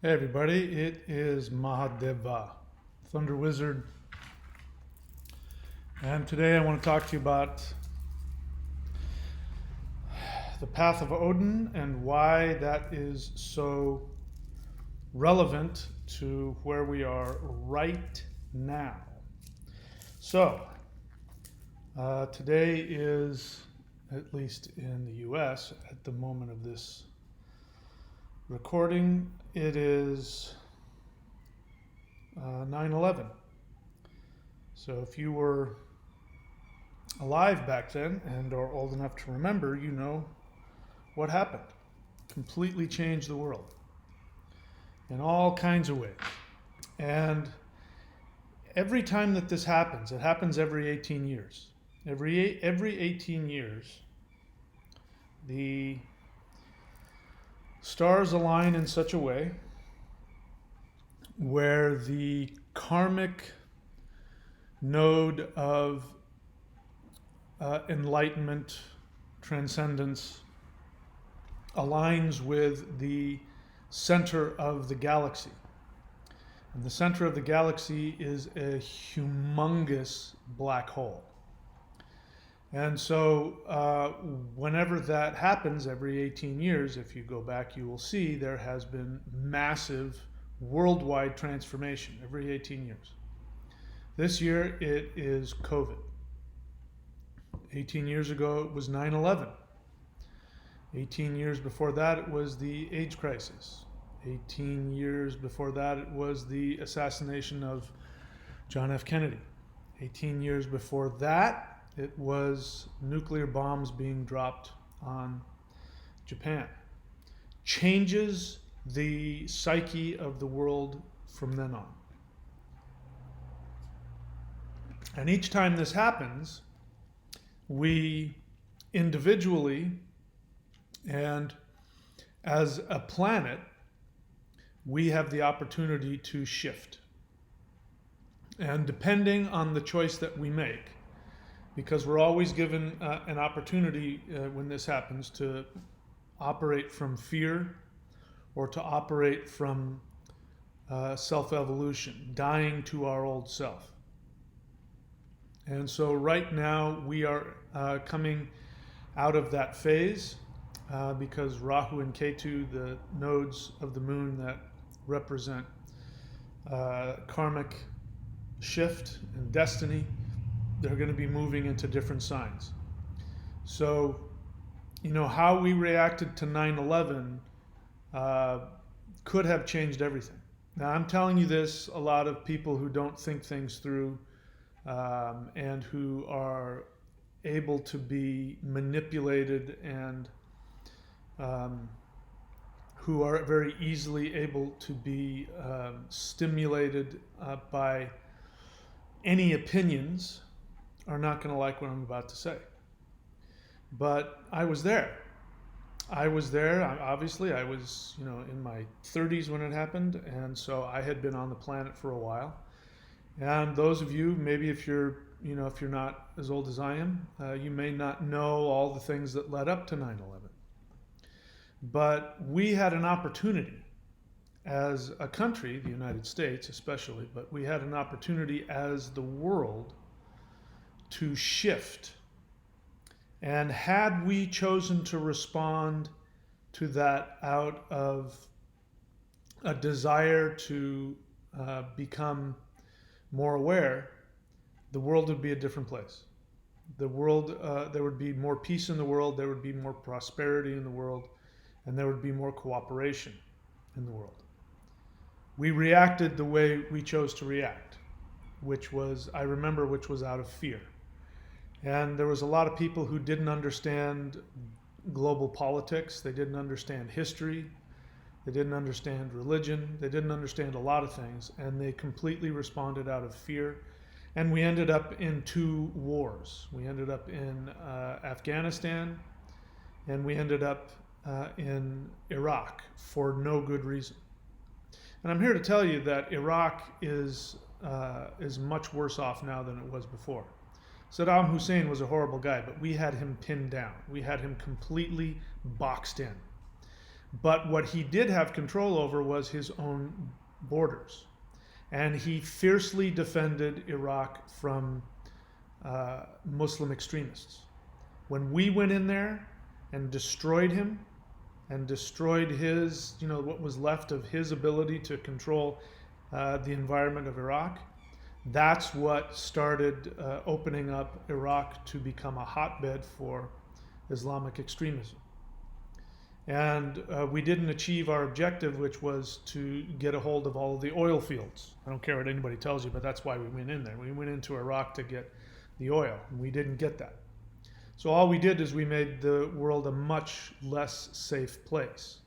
Hey everybody, it is Mahadeva, Thunder Wizard, and today I want to talk to you about the Path of Odin and why that is so relevant to where we are right now. So, today is, at least in the US, at the moment of this recording, it is 9/11. So if you were alive back then and are old enough to remember, you know what happened. Completely changed the world in all kinds of ways. And every time that this happens, it happens every 18 years. Every 18 years, the stars align in such a way where the karmic node of enlightenment, transcendence, aligns with the center of the galaxy. And the center of the galaxy is a humongous black hole. And so whenever that happens, every 18 years, if you go back, you will see there has been massive worldwide transformation every 18 years. This year it is COVID. 18 years ago it was 9/11. 18 years before that it was the AIDS crisis. 18 years before that it was the assassination of John F. Kennedy. 18 years before that it was nuclear bombs being dropped on Japan. Changes the psyche of the world from then on. And each time this happens, we individually and as a planet, we have the opportunity to shift. And depending on the choice that we make, because we're always given an opportunity when this happens to operate from fear or to operate from self-evolution, dying to our old self. And so right now we are coming out of that phase because Rahu and Ketu, the nodes of the moon that represent karmic shift and destiny, they're going to be moving into different signs. So, you know, how we reacted to 9/11 could have changed everything. Now, I'm telling you this, a lot of people who don't think things through and who are able to be manipulated and who are very easily able to be stimulated by any opinions are not going to like what I'm about to say. But I was there. Obviously, I was, you know, in my 30s when it happened, and so I had been on the planet for a while. And those of you, maybe if you're not as old as I am, you may not know all the things that led up to 9/11. But we had an opportunity as a country, the United States especially, but we had an opportunity as the world to shift. And had we chosen to respond to that out of a desire to become more aware, the world would be a different place. The world, there would be more peace in the world, there would be more prosperity in the world, and there would be more cooperation in the world. We reacted the way we chose to react, which was out of fear. And there was a lot of people who didn't understand global politics, they didn't understand history, they didn't understand religion, they didn't understand a lot of things, and they completely responded out of fear. And we ended up in two wars. We ended up in Afghanistan, and we ended up in Iraq for no good reason. And I'm here to tell you that Iraq is much worse off now than it was before. Saddam Hussein was a horrible guy, but we had him pinned down. We had him completely boxed in. But what he did have control over was his own borders. And he fiercely defended Iraq from Muslim extremists. When we went in there and destroyed him and destroyed his, what was left of his ability to control the environment of Iraq, that's what started opening up Iraq to become a hotbed for Islamic extremism. And we didn't achieve our objective, which was to get a hold of all of the oil fields. I don't care what anybody tells you, but that's why we went in there. We went into Iraq to get the oil, and we didn't get that. So all we did is we made the world a much less safe place.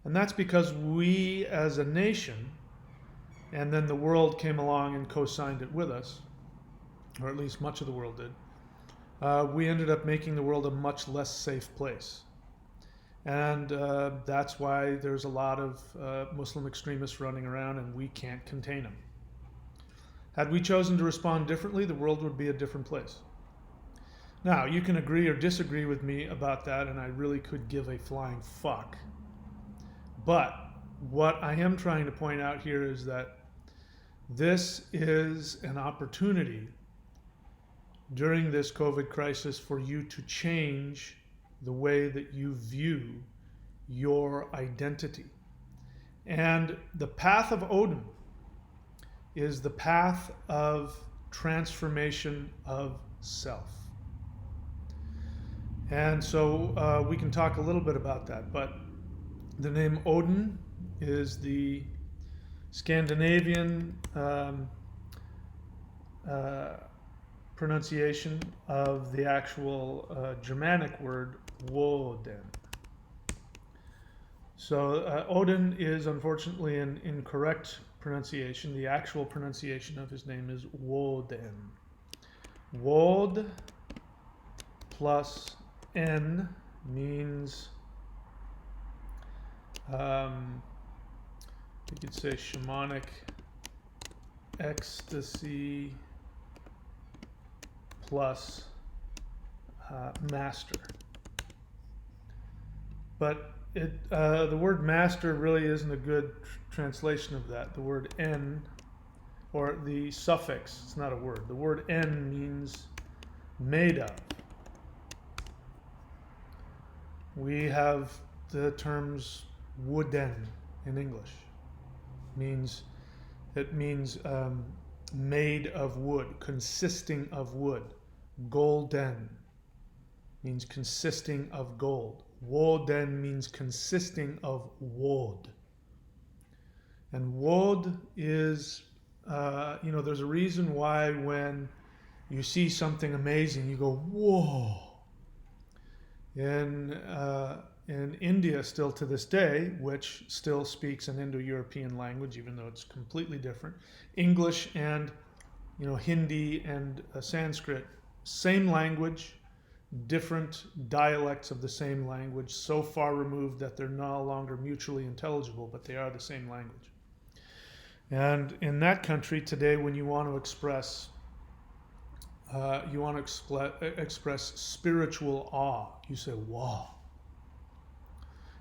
And that's because we as a nation, and then the world came along and co-signed it with us, or at least much of the world did, we ended up making the world a much less safe place. And that's why there's a lot of Muslim extremists running around, and we can't contain them. Had we chosen to respond differently, the world would be a different place. Now, you can agree or disagree with me about that, and I really could give a flying fuck. But what I am trying to point out here is that this is an opportunity during this COVID crisis for you to change the way that you view your identity. And the path of Odin is the path of transformation of self. And so we can talk a little bit about that, but the name Odin is the Scandinavian pronunciation of the actual Germanic word Woden. So Odin is unfortunately an incorrect pronunciation. The actual pronunciation of his name is Woden. Wod plus N means, you could say shamanic ecstasy plus master. But the word master really isn't a good translation of that. The word N, or the suffix, it's not a word. The word N means made of. We have the terms wooden in English. It means made of wood, consisting of wood. Golden means consisting of gold. Woden means consisting of wood. And wood is, there's a reason why when you see something amazing, you go, whoa. In India, still to this day, which still speaks an Indo-European language, even though it's completely different, English and Hindi and Sanskrit, same language, different dialects of the same language, so far removed that they're no longer mutually intelligible, but they are the same language. And in that country today, when you want to express express spiritual awe, you say, wow.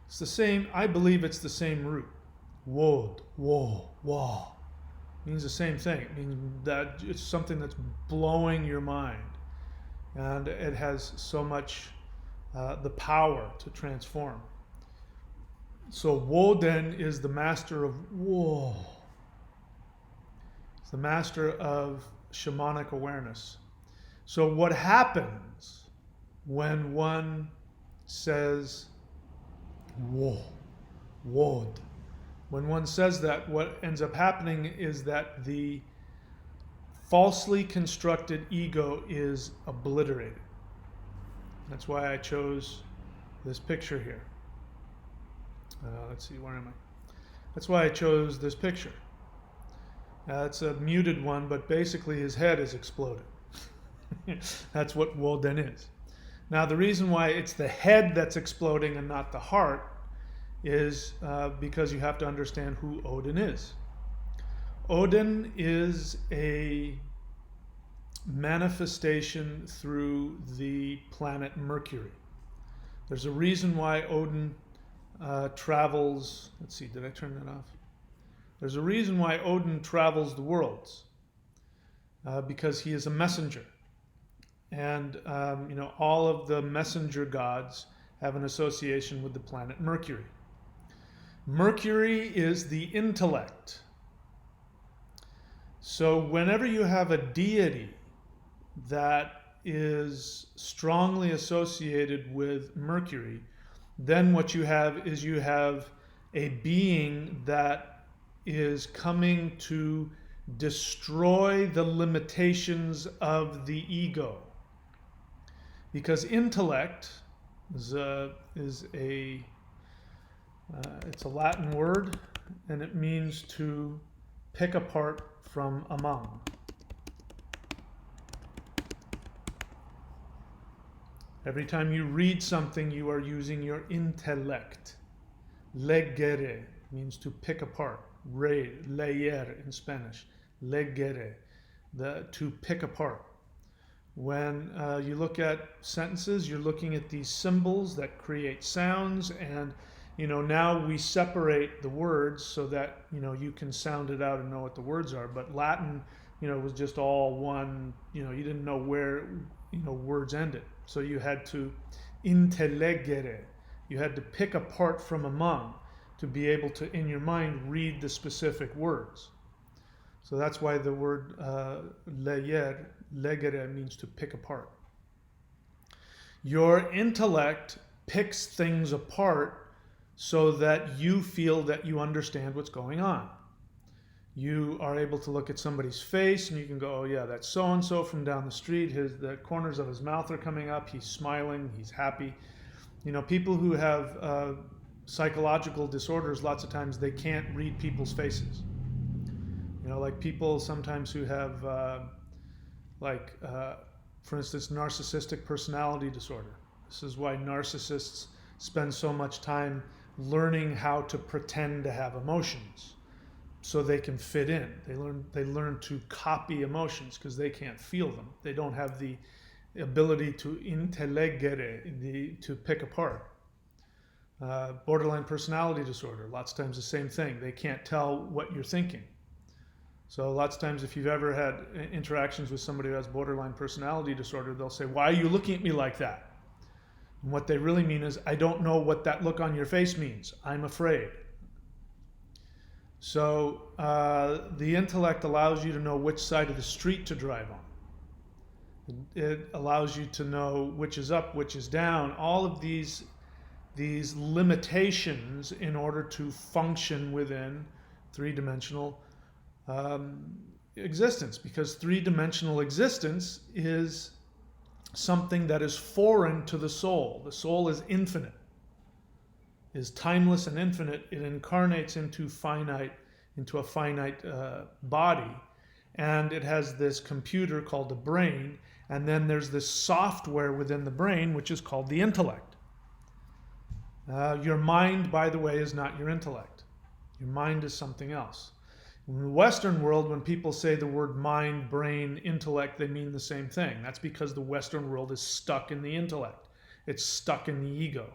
It's the same, I believe it's the same root. Wod, wo, wa. Means the same thing. It means that it's something that's blowing your mind. And it has so much the power to transform. So Woden is the master of wo. It's the master of shamanic awareness. So what happens when one says wo, wod? When one says that, what ends up happening is that the falsely constructed ego is obliterated. That's why I chose this picture here. Let's see, where am I? That's why I chose this picture. It's a muted one, but basically his head is exploded. That's what Woden is. Now, the reason why it's the head that's exploding and not the heart is because you have to understand who Odin is. Odin is a manifestation through the planet Mercury. There's a reason why Odin travels. Let's see, did I turn that off? There's a reason why Odin travels the worlds, because he is a messenger. And, all of the messenger gods have an association with the planet Mercury. Mercury is the intellect. So whenever you have a deity that is strongly associated with Mercury, then what you have is you have a being that is coming to destroy the limitations of the ego. Because intellect is it's a Latin word, and it means to pick apart from among. Every time you read something, you are using your intellect. Leggere means to pick apart. Leer in Spanish. Leggere, to pick apart. When you look at sentences, you're looking at these symbols that create sounds, and now we separate the words so that you can sound it out and know what the words are. But Latin, was just all one. You didn't know where words ended, so you had to intellegere. You had to pick apart from among to be able to, in your mind, read the specific words. So that's why the word legere means to pick apart. Your intellect picks things apart so that you feel that you understand what's going on. You are able to look at somebody's face and you can go, oh yeah, that's so-and-so from down the street. The corners of his mouth are coming up. He's smiling. He's happy. People who have psychological disorders, lots of times they can't read people's faces. Like people sometimes who have, for instance, narcissistic personality disorder. This is why narcissists spend so much time learning how to pretend to have emotions so they can fit in. They learn to copy emotions because they can't feel them. They don't have the ability to intellegere, to pick apart. Borderline personality disorder, lots of times the same thing. They can't tell what you're thinking. So lots of times if you've ever had interactions with somebody who has borderline personality disorder, they'll say, why are you looking at me like that? And what they really mean is, I don't know what that look on your face means. I'm afraid. So the intellect allows you to know which side of the street to drive on. It allows you to know which is up, which is down, all of these limitations in order to function within three-dimensional existence, because three-dimensional existence is something that is foreign to the soul. The soul is infinite, is timeless and infinite. It incarnates into a finite body, and it has this computer called the brain, and then there's this software within the brain which is called the intellect. Your mind, by the way, is not your intellect. Your mind is something else. In the Western world, when people say the word mind, brain, intellect, they mean the same thing. That's because the Western world is stuck in the intellect. It's stuck in the ego.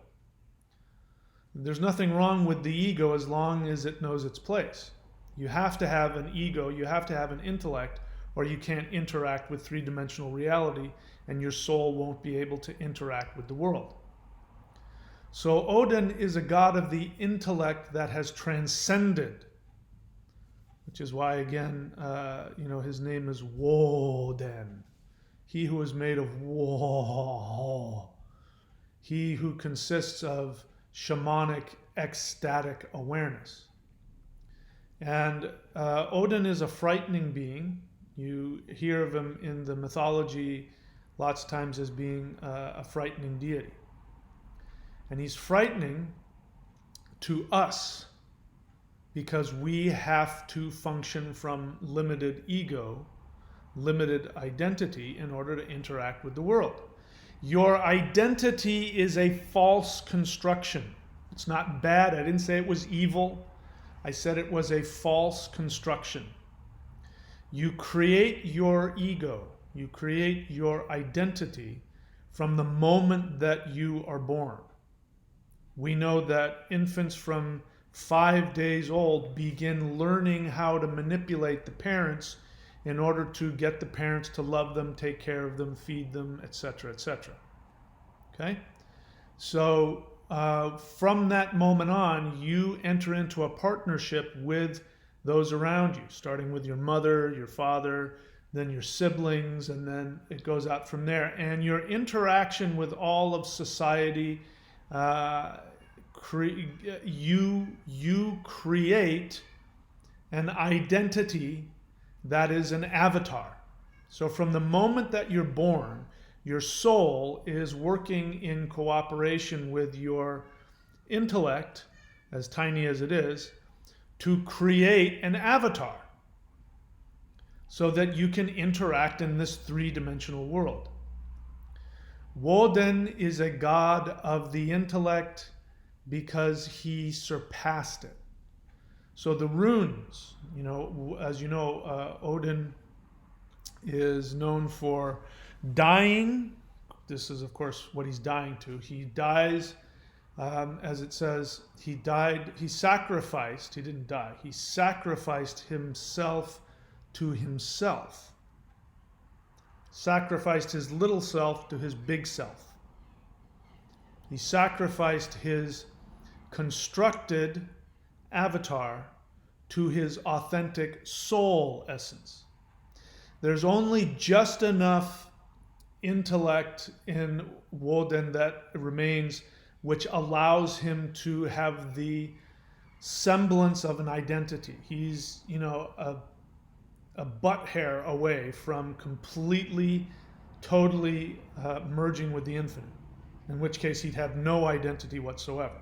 There's nothing wrong with the ego as long as it knows its place. You have to have an ego, you have to have an intellect, or you can't interact with three-dimensional reality, and your soul won't be able to interact with the world. So Odin is a god of the intellect that has transcended, which is why, again, his name is Woden. He who is made of Wo. He who consists of shamanic, ecstatic awareness. And Odin is a frightening being. You hear of him in the mythology lots of times as being a frightening deity. And he's frightening to us because we have to function from limited ego, limited identity in order to interact with the world. Your identity is a false construction. It's not bad. I didn't say it was evil. I said it was a false construction. You create your ego, you create your identity from the moment that you are born. We know that infants from 5 days old begin learning how to manipulate the parents in order to get the parents to love them, take care of them, feed them, etc., etc. Okay? So from that moment on, you enter into a partnership with those around you, starting with your mother, your father, then your siblings, and then it goes out from there. And your interaction with all of society, you create an identity that is an avatar. So from the moment that you're born, your soul is working in cooperation with your intellect, as tiny as it is, to create an avatar so that you can interact in this three-dimensional world. Woden is a god of the intellect because he surpassed it. So the runes, as you know, Odin is known for dying. This is, of course, what he's dying to. He dies, as it says, he sacrificed, he didn't die, he sacrificed himself to himself. Sacrificed his little self to his big self. He sacrificed his constructed avatar to his authentic soul essence. There's only just enough intellect in Woden that remains, which allows him to have the semblance of an identity. He's, a butt hair away from completely, totally merging with the infinite, in which case he'd have no identity whatsoever.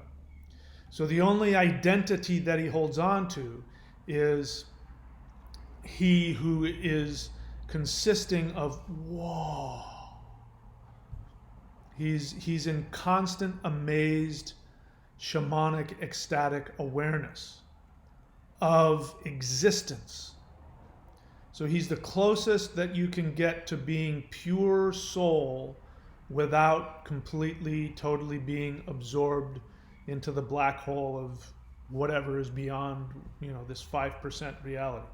So the only identity that he holds on to is he who is consisting of whoa. He's in constant, amazed, shamanic, ecstatic awareness of existence. So he's the closest that you can get to being pure soul without completely, totally being absorbed into the black hole of whatever is beyond, this 5% reality.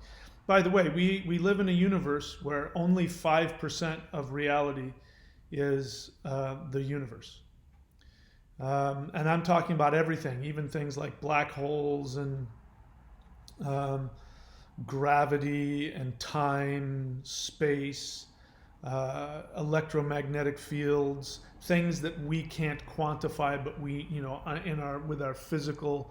By the way, we live in a universe where only 5% of reality is the universe. And I'm talking about everything, even things like black holes and gravity and time, space, electromagnetic fields, things that we can't quantify, but we, with our physical,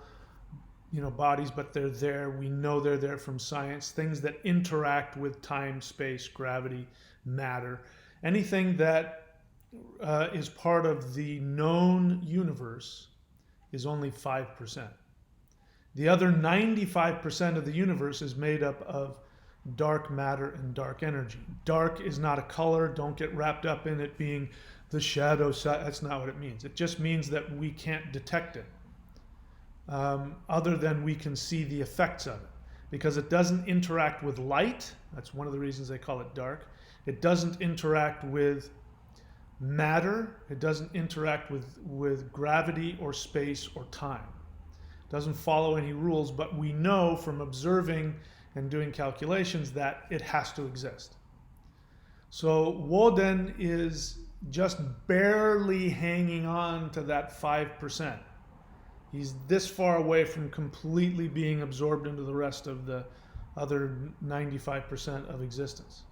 bodies, but they're there. We know they're there from science. Things that interact with time, space, gravity, matter. Anything that is part of the known universe is only 5%. The other 95% of the universe is made up of dark matter and dark energy. Dark is not a color. Don't get wrapped up in it being the shadow side. That's not what it means. It just means that we can't detect it, other than we can see the effects of it. Because it doesn't interact with light. That's one of the reasons they call it dark. It doesn't interact with matter. It doesn't interact with gravity or space or time. It doesn't follow any rules, but we know from observing and doing calculations that it has to exist. So Woden is just barely hanging on to that 5%. He's this far away from completely being absorbed into the rest of the other 95% of existence.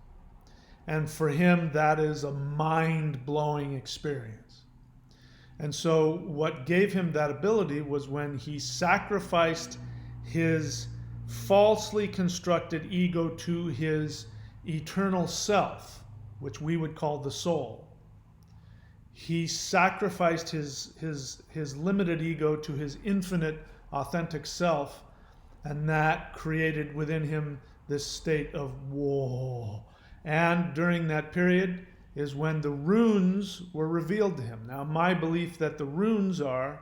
And for him, that is a mind-blowing experience. And so what gave him that ability was when he sacrificed his falsely constructed ego to his eternal self, which we would call the soul. He sacrificed his limited ego to his infinite, authentic self, and that created within him this state of whoa. And during that period is when the runes were revealed to him. Now, my belief that the runes are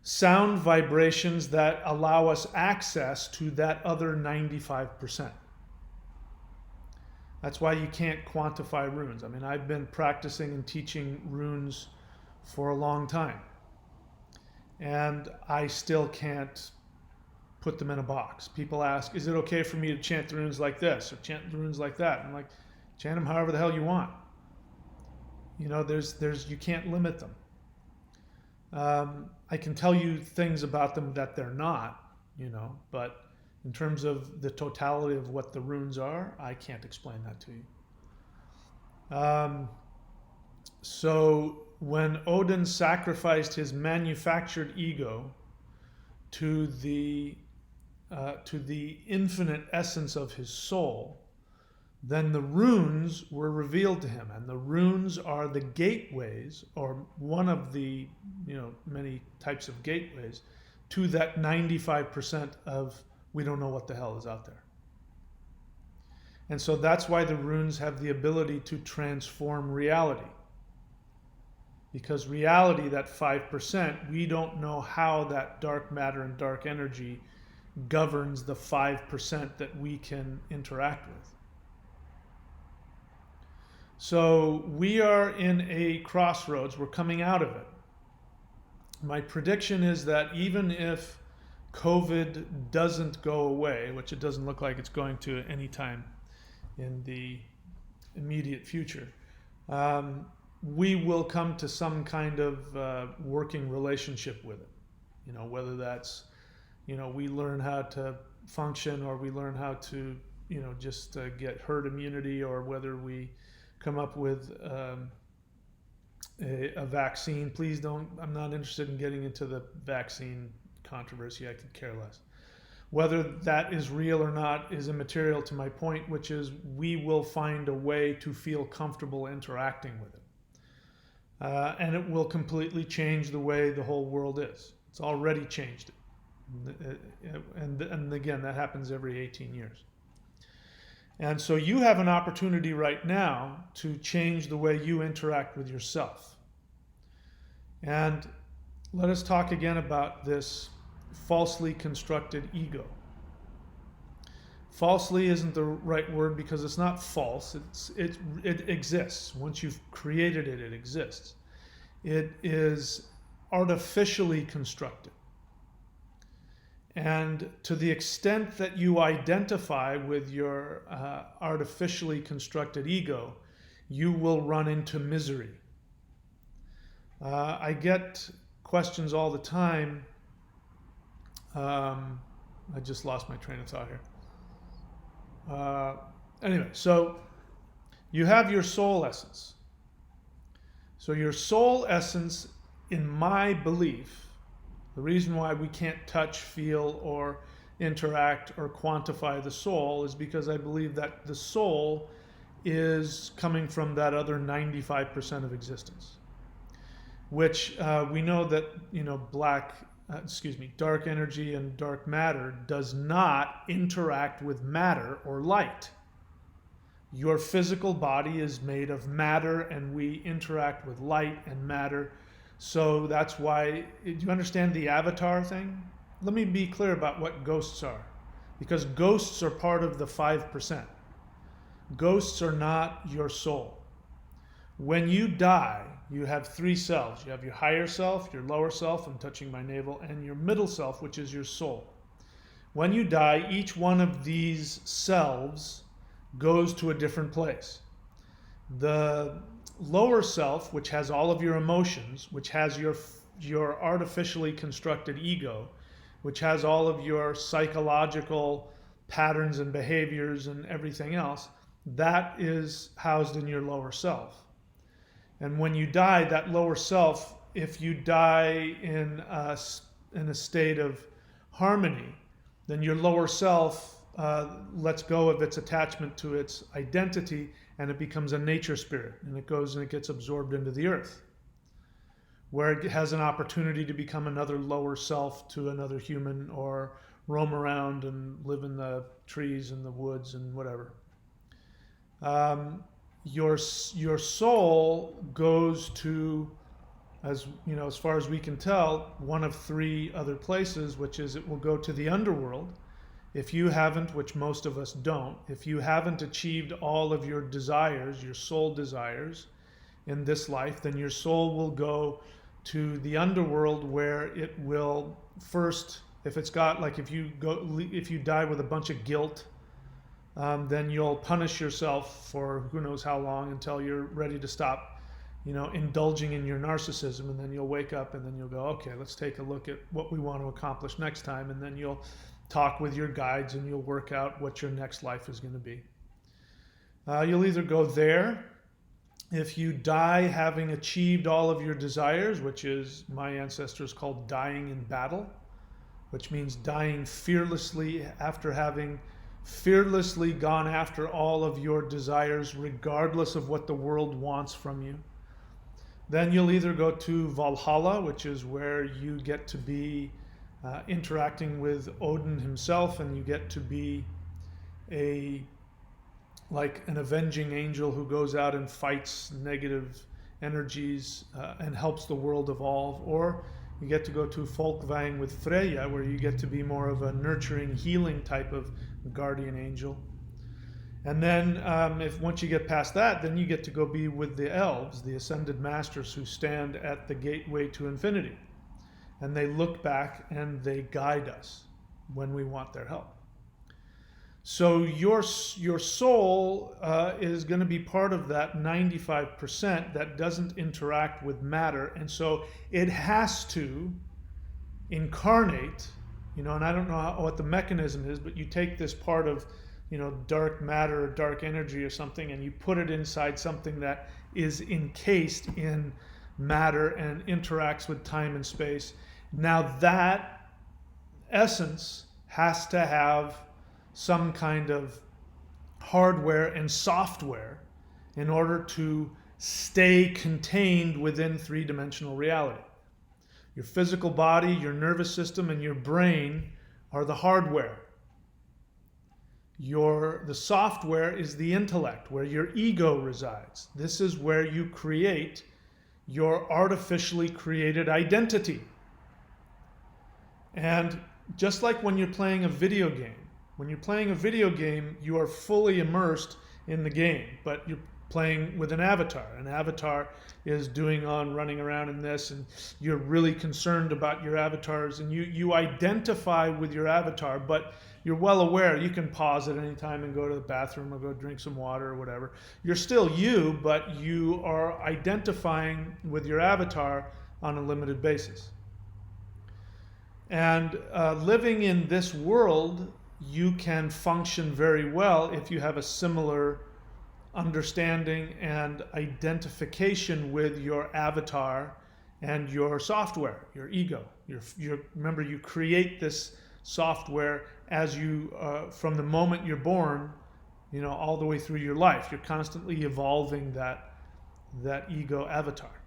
sound vibrations that allow us access to that other 95%. That's why you can't quantify runes. I mean, I've been practicing and teaching runes for a long time. and I still can't put them in a box. People ask, is it okay for me to chant the runes like this or chant the runes like that? I'm like, chant them however the hell you want. You know, you can't limit them. I can tell you things about them that they're not, you know, but in terms of the totality of what the runes are, I can't explain that to you. So when Odin sacrificed his manufactured ego to the infinite essence of his soul, then the runes were revealed to him, and the runes are the gateways, or one of the many types of gateways to that 95% of we don't know what the hell is out there. And so that's why the runes have the ability to transform reality. Because reality, that 5%, we don't know how that dark matter and dark energy governs the 5% that we can interact with. So we are in a crossroads. We're coming out of it. My prediction is that even if COVID doesn't go away, which it doesn't look like it's going to anytime in the immediate future, we will come to some kind of working relationship with it. You know, whether that's, we learn how to function, or we learn how to, just get herd immunity, or whether we come up with a vaccine. Please don't, I'm not interested in getting into the vaccine controversy. I could care less. Whether that is real or not is immaterial to my point, which is we will find a way to feel comfortable interacting with it. And it will completely change the way the whole world is. It's already changed it. And again, that happens every 18 years. And so you have an opportunity right now to change the way you interact with yourself. And let us talk again about this falsely constructed ego. Falsely isn't the right word, because it's not false. It exists. Once you've created it, it exists. It is artificially constructed. And to the extent that you identify with your artificially constructed ego, you will run into misery. I get questions all the time. I just lost my train of thought here. Anyway, so you have your soul essence. So your soul essence, in my belief, the reason why we can't touch, feel, or interact or quantify the soul is because I believe that the soul is coming from that other 95% of existence, which we know that, dark energy and dark matter does not interact with matter or light. Your physical body is made of matter, and we interact with light and matter. So that's why, do you understand the avatar thing? Let me be clear about what ghosts are, because ghosts are part of the 5%. Ghosts are not your soul. When you die, you have 3 selves. You have your higher self, your lower self, I'm touching my navel, and your middle self, which is your soul. When you die, each one of these selves goes to a different place. The lower self, which has all of your emotions, which has your artificially constructed ego, which has all of your psychological patterns and behaviors and everything else, that is housed in your lower self. And when you die, that lower self, if you die in a state of harmony, then your lower self lets go of its attachment to its identity, and it becomes a nature spirit, and it goes and it gets absorbed into the earth, where it has an opportunity to become another lower self to another human, or roam around and live in the trees and the woods and whatever. Your soul goes to, as far as we can tell, one of 3 other places, which is it will go to the underworld. If you haven't, which most of us don't, if you haven't achieved all of your desires, your soul desires in this life, then your soul will go to the underworld, where it will first, if it's got, like, if you die with a bunch of guilt, then you'll punish yourself for who knows how long until you're ready to stop, indulging in your narcissism, and then you'll wake up and then you'll go, okay, let's take a look at what we want to accomplish next time, and then you'll talk with your guides and you'll work out what your next life is going to be. You'll either go there. If you die having achieved all of your desires, which is, my ancestors called dying in battle, which means dying fearlessly after having fearlessly gone after all of your desires, regardless of what the world wants from you, then you'll either go to Valhalla, which is where you get to be interacting with Odin himself, and you get to be like an avenging angel who goes out and fights negative energies and helps the world evolve. Or you get to go to Folkvang with Freya, where you get to be more of a nurturing, healing type of guardian angel. And then once you get past that, then you get to go be with the elves, the ascended masters, who stand at the gateway to infinity. And they look back and they guide us when we want their help. So your soul is going to be part of that 95% that doesn't interact with matter. And so it has to incarnate, and I don't know what the mechanism is, but you take this part of, dark matter or dark energy or something, and you put it inside something that is encased in matter and interacts with time and space. Now that essence has to have some kind of hardware and software in order to stay contained within three-dimensional reality. Your physical body, your nervous system, and your brain are the hardware. The software is the intellect, where your ego resides. This is where you create your artificially created identity. And just like when you're playing a video game, you are fully immersed in the game, but you're playing with an avatar. An avatar is running around in this, and you're really concerned about your avatars, and you identify with your avatar, but you're well aware you can pause at any time and go to the bathroom or go drink some water or whatever. You're still you, but you are identifying with your avatar on a limited basis. And living in this world, you can function very well if you have a similar understanding and identification with your avatar and your software, your ego. Remember, you create this software as you, from the moment you're born, all the way through your life. You're constantly evolving that ego avatar.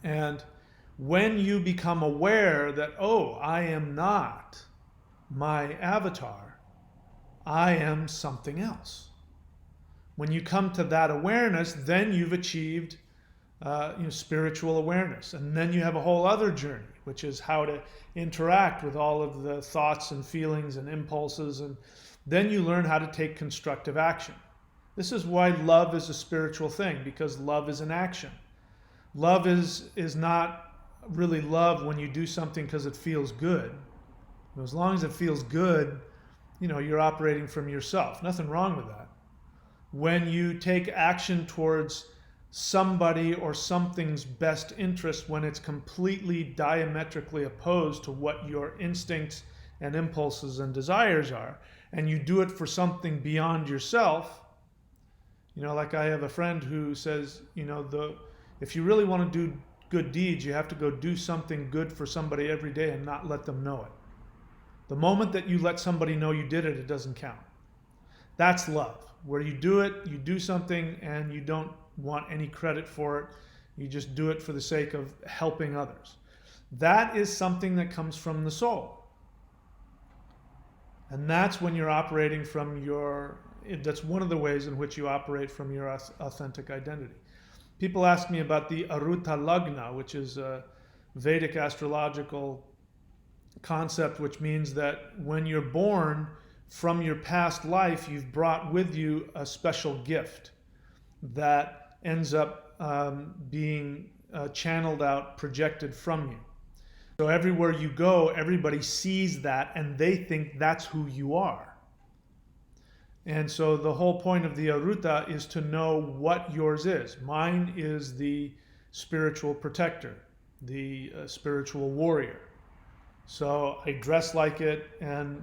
And when you become aware that, oh, I am not my avatar, I am something else. When you come to that awareness, then you've achieved spiritual awareness. And then you have a whole other journey, which is how to interact with all of the thoughts and feelings and impulses. And then you learn how to take constructive action. This is why love is a spiritual thing, because love is an action. Love is not really love when you do something because it feels good. As long as it feels good, you're operating from yourself. Nothing wrong with that. When you take action towards somebody or something's best interest, when it's completely diametrically opposed to what your instincts and impulses and desires are, and you do it for something beyond yourself, like I have a friend who says, if you really want to do good deeds, you have to go do something good for somebody every day and not let them know it. The moment that you let somebody know you did it, it doesn't count. That's love, where you do something and you don't want any credit for it. You just do it for the sake of helping others. That is something that comes from the soul. And that's when you're operating from that's one of the ways in which you operate from your authentic identity. People ask me about the Aruta Lagna, which is a Vedic astrological concept, which means that when you're born, from your past life, you've brought with you a special gift that ends up being channeled out, projected from you. So everywhere you go, everybody sees that and they think that's who you are. And so the whole point of the Aruta is to know what yours is. Mine is the spiritual protector, the spiritual warrior. So I dress like it, and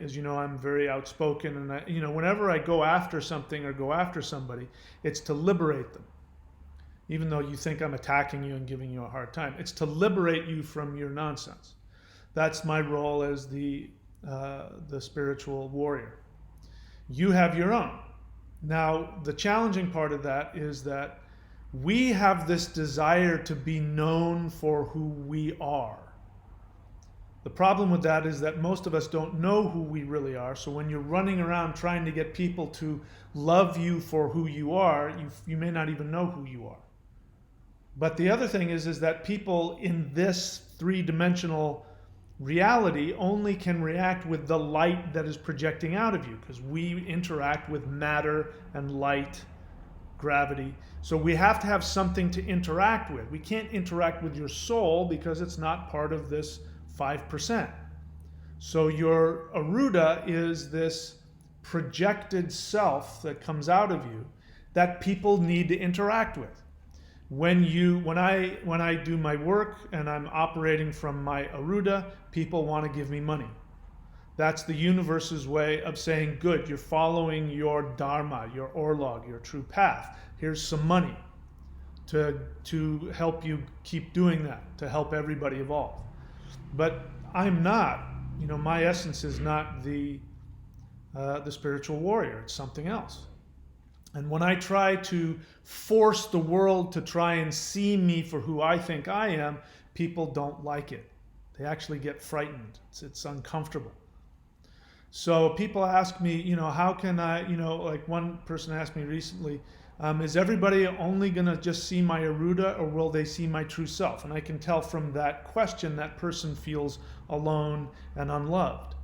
as you know, I'm very outspoken, and whenever I go after something or go after somebody, it's to liberate them. Even though you think I'm attacking you and giving you a hard time, it's to liberate you from your nonsense. That's my role as the spiritual warrior. You have your own. Now, the challenging part of that is that we have this desire to be known for who we are. The problem with that is that most of us don't know who we really are. So when you're running around trying to get people to love you for who you are, you may not even know who you are. But the other thing is that people in this three-dimensional reality only can react with the light that is projecting out of you, because we interact with matter and light, gravity. So we have to have something to interact with. We can't interact with your soul because it's not part of this 5%. So your Aruda is this projected self that comes out of you that people need to interact with. When I do my work and I'm operating from my Aruda, people want to give me money. That's the universe's way of saying, good, you're following your Dharma, your Orlog, your true path. Here's some money to help you keep doing that, to help everybody evolve. But I'm not, my essence is not the spiritual warrior. It's something else. And when I try to force the world to try and see me for who I think I am, people don't like it. They actually get frightened. It's uncomfortable. So people ask me, how can I, like one person asked me recently, is everybody only going to just see my Aruda, or will they see my true self? And I can tell from that question that person feels alone and unloved.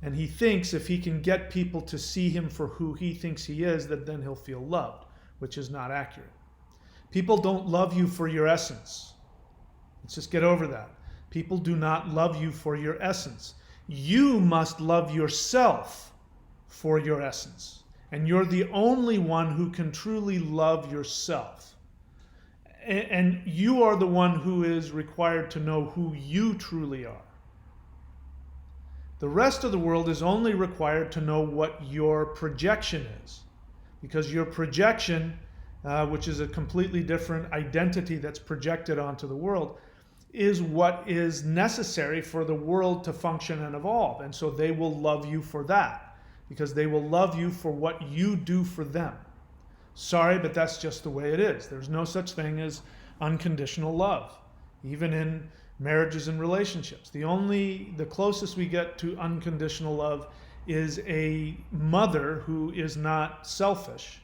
And he thinks if he can get people to see him for who he thinks he is, that then he'll feel loved, which is not accurate. People don't love you for your essence. Let's just get over that. People do not love you for your essence. You must love yourself for your essence. And you're the only one who can truly love yourself. And you are the one who is required to know who you truly are. The rest of the world is only required to know what your projection is. Because your projection, which is a completely different identity that's projected onto the world, is what is necessary for the world to function and evolve. And so they will love you for that, because they will love you for what you do for them. Sorry, but that's just the way it is. There's no such thing as unconditional love, even in marriages and relationships. The closest we get to unconditional love is a mother who is not selfish,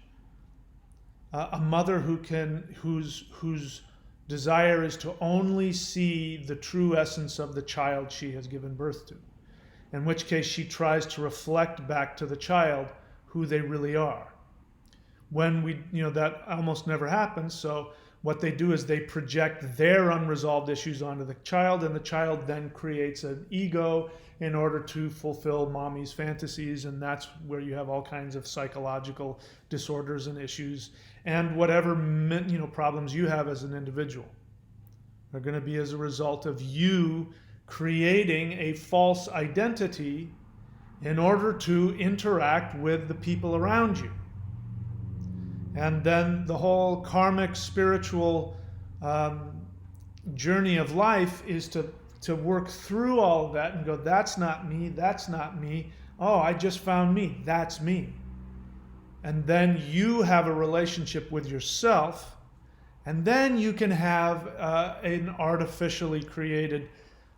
a mother whose desire is to only see the true essence of the child she has given birth to, in which case she tries to reflect back to the child who they really are. When that almost never happens, so what they do is they project their unresolved issues onto the child, and the child then creates an ego in order to fulfill mommy's fantasies, and that's where you have all kinds of psychological disorders and issues, and whatever problems you have as an individual are going to be as a result of you creating a false identity in order to interact with the people around you. And then the whole karmic spiritual journey of life is to work through all of that and go, that's not me, that's not me. Oh, I just found me, that's me. And then you have a relationship with yourself, and then you can have an artificially created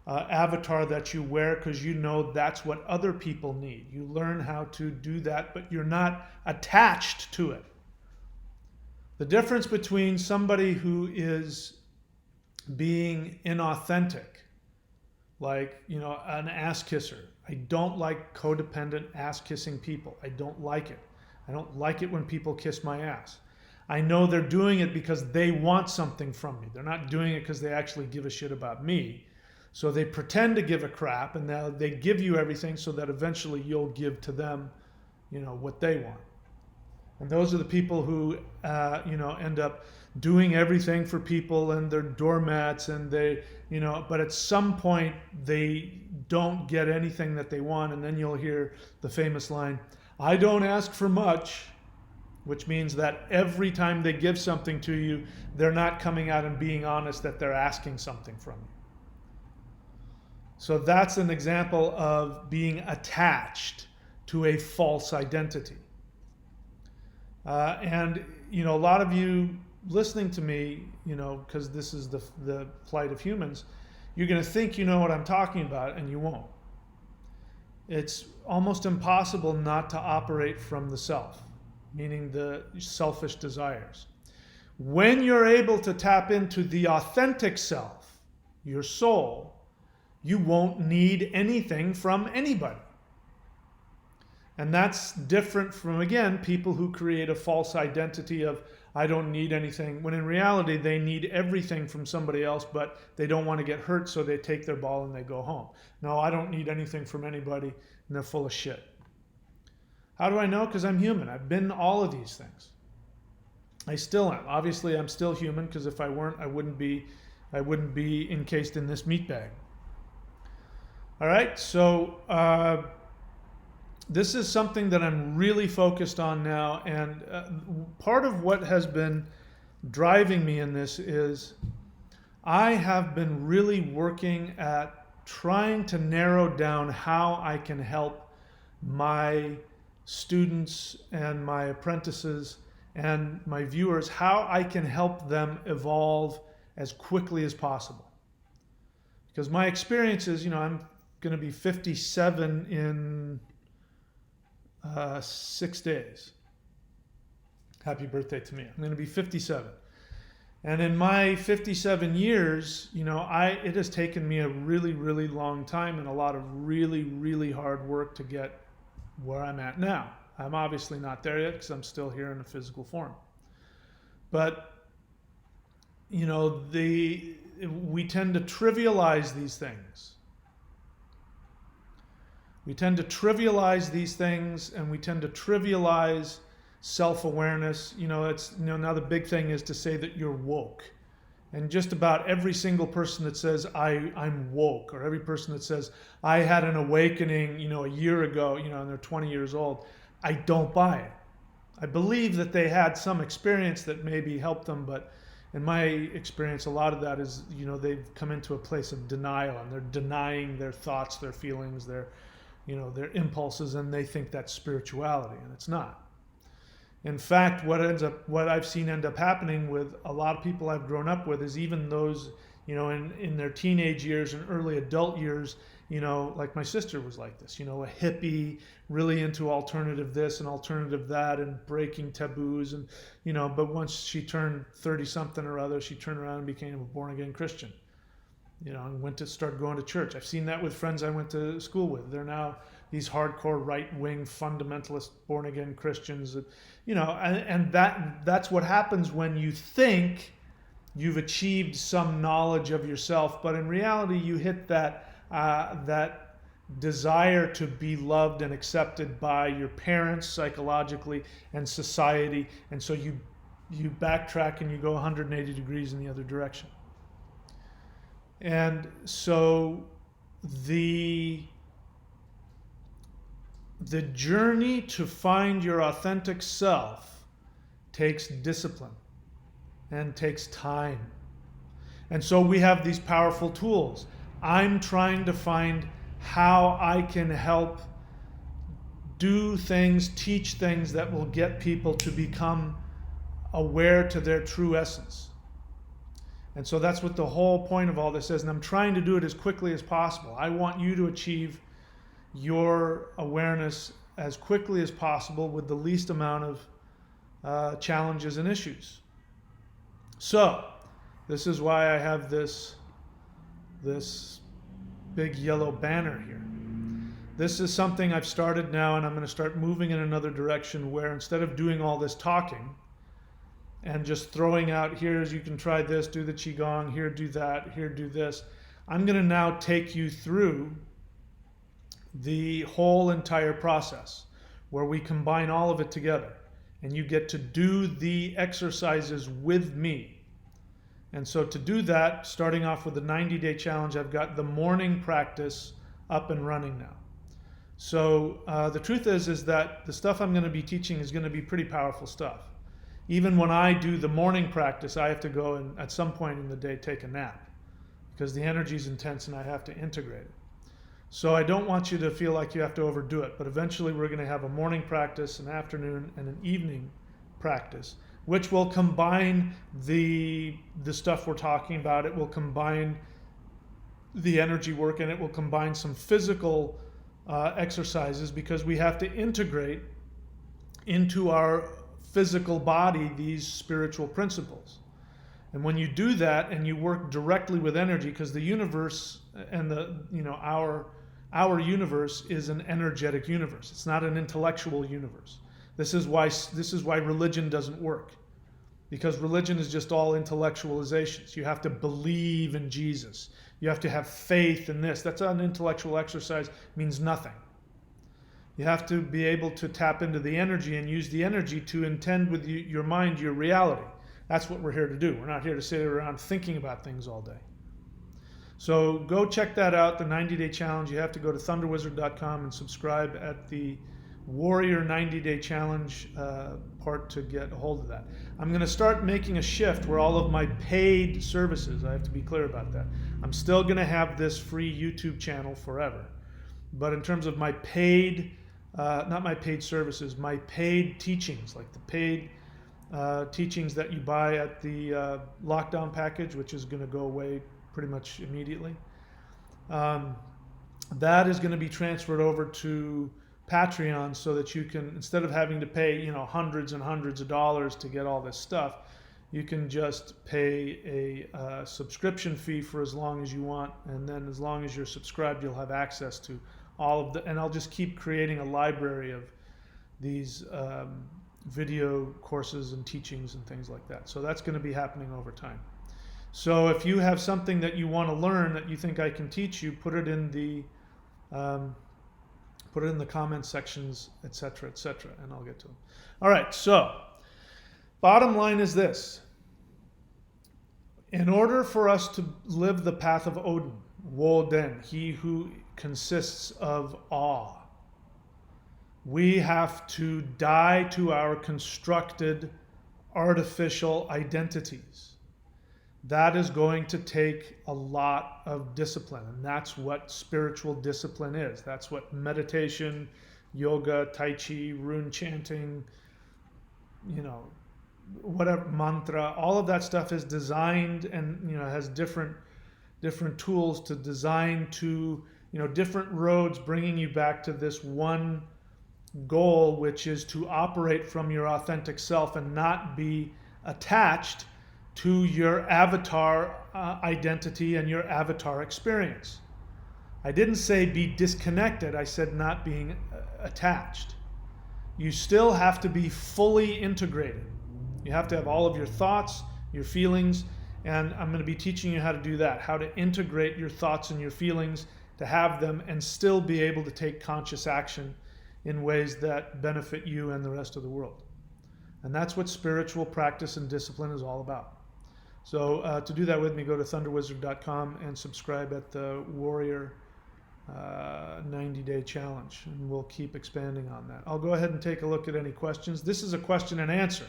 avatar that you wear because you know that's what other people need. You learn how to do that, but you're not attached to it. The difference between somebody who is being inauthentic, like, an ass kisser. I don't like codependent ass kissing people. I don't like it. I don't like it when people kiss my ass. I know they're doing it because they want something from me. They're not doing it because they actually give a shit about me. So they pretend to give a crap, and now they give you everything so that eventually you'll give to them, what they want. And those are the people who, end up doing everything for people, and they're doormats, and they, but at some point they don't get anything that they want. And then you'll hear the famous line, "I don't ask for much," which means that every time they give something to you, they're not coming out and being honest that they're asking something from you. So that's an example of being attached to a false identity. And a lot of you listening to me, because this is the plight of humans, you're going to think you know what I'm talking about, and you won't. It's almost impossible not to operate from the self, meaning the selfish desires. When you're able to tap into the authentic self, your soul, you won't need anything from anybody. And that's different from, again, people who create a false identity of, I don't need anything, when in reality they need everything from somebody else, but they don't want to get hurt, so they take their ball and they go home. No, I don't need anything from anybody, and they're full of shit. How do I know? Because I'm human. I've been all of these things. I still am. Obviously, I'm still human, because if I weren't, I wouldn't be encased in this meat bag. All right, so this is something that I'm really focused on now, and part of what has been driving me in this is I have been really working at trying to narrow down how I can help my students and my apprentices and my viewers, how I can help them evolve as quickly as possible. Because my experience is, I'm going to be 57 in 6 days. Happy birthday to me. I'm going to be 57. And in my 57 years, it has taken me a really, really long time and a lot of really, really hard work to get where I'm at now. I'm obviously not there yet because I'm still here in a physical form. But, we tend to trivialize these things. We tend to trivialize these things, and we tend to trivialize self-awareness. Now the big thing is to say that you're woke. And just about every single person that says, I'm woke, or every person that says, I had an awakening, a year ago, and they're 20 years old, I don't buy it. I believe that they had some experience that maybe helped them, but in my experience, a lot of that is, they've come into a place of denial, and they're denying their thoughts, their feelings, their impulses, and they think that's spirituality, and it's not. In fact, what I've seen end up happening with a lot of people I've grown up with is even those, in their teenage years and early adult years, like my sister was like this, a hippie, really into alternative this and alternative that and breaking taboos, and, but once she turned 30 something or other, she turned around and became a born again Christian. And went to start going to church. I've seen that with friends I went to school with. They're now these hardcore right-wing fundamentalist born-again Christians. And that's what happens when you think you've achieved some knowledge of yourself, but in reality you hit that desire to be loved and accepted by your parents psychologically and society, and so you backtrack and you go 180 degrees in the other direction. And so the journey to find your authentic self takes discipline and takes time. And so we have these powerful tools. I'm trying to find how I can help do things, teach things that will get people to become aware to their true essence. And so that's what the whole point of all this is, and I'm trying to do it as quickly as possible. I want you to achieve your awareness as quickly as possible with the least amount of challenges and issues. So, this is why I have this big yellow banner here. This is something I've started now, and I'm going to start moving in another direction where instead of doing all this talking, and just throwing out, here's, you can try this, do the Qigong, here, do that, here, do this. I'm going to now take you through the whole entire process where we combine all of it together, and you get to do the exercises with me. And so to do that, starting off with the 90-day challenge, I've got the morning practice up and running now. So the truth is that the stuff I'm going to be teaching is going to be pretty powerful stuff. Even when I do the morning practice, I have to go and at some point in the day take a nap because the energy is intense and I have to integrate it. So I don't want you to feel like you have to overdo it, but eventually we're going to have a morning practice, an afternoon, and an evening practice, which will combine the stuff we're talking about. It will combine the energy work, and it will combine some physical exercises, because we have to integrate into our physical body these spiritual principles. And when you do that and you work directly with energy, because the universe and our universe is an energetic universe. It's not an intellectual universe. This is why religion doesn't work, because religion is just all intellectualizations. You have to believe in Jesus. You have to have faith in this. That's an intellectual exercise. It means nothing. You have to be able to tap into the energy and use the energy to intend with your mind your reality. That's what we're here to do. We're not here to sit around thinking about things all day. So go check that out, the 90-day challenge. You have to go to thunderwizard.com and subscribe at the Warrior 90-day challenge part to get a hold of that. I'm going to start making a shift where all of my paid services, I have to be clear about that. I'm still going to have this free YouTube channel forever. But in terms of my paid, not my paid services, my paid teachings, like the paid teachings that you buy at the lockdown package, which is going to go away pretty much immediately, that is going to be transferred over to Patreon, so that you can, instead of having to pay hundreds and hundreds of dollars to get all this stuff, you can just pay a subscription fee for as long as you want, and then as long as you're subscribed, you'll have access to all of the, and I'll just keep creating a library of these video courses and teachings and things like that. So that's going to be happening over time. So if you have something that you want to learn that you think I can teach you, put it in the comment sections, etc., and I'll get to them. All right, so bottom line is this. In order for us to live the path of Odin, Woden, he who consists of awe, we have to die to our constructed artificial identities. That is going to take a lot of discipline, and that's what spiritual discipline is. That's what meditation, yoga, tai chi, rune chanting, whatever, mantra, all of that stuff is designed and has different tools to design to different roads bringing you back to this one goal, which is to operate from your authentic self and not be attached to your avatar identity and your avatar experience. I didn't say be disconnected, I said not being attached. You still have to be fully integrated. You have to have all of your thoughts, your feelings, and I'm going to be teaching you how to do that, how to integrate your thoughts and your feelings, to have them and still be able to take conscious action in ways that benefit you and the rest of the world. And that's what spiritual practice and discipline is all about. So to do that with me, go to thunderwizard.com and subscribe at the Warrior 90-day challenge, and we'll keep expanding on that. I'll go ahead and take a look at any questions. This is a question and answer.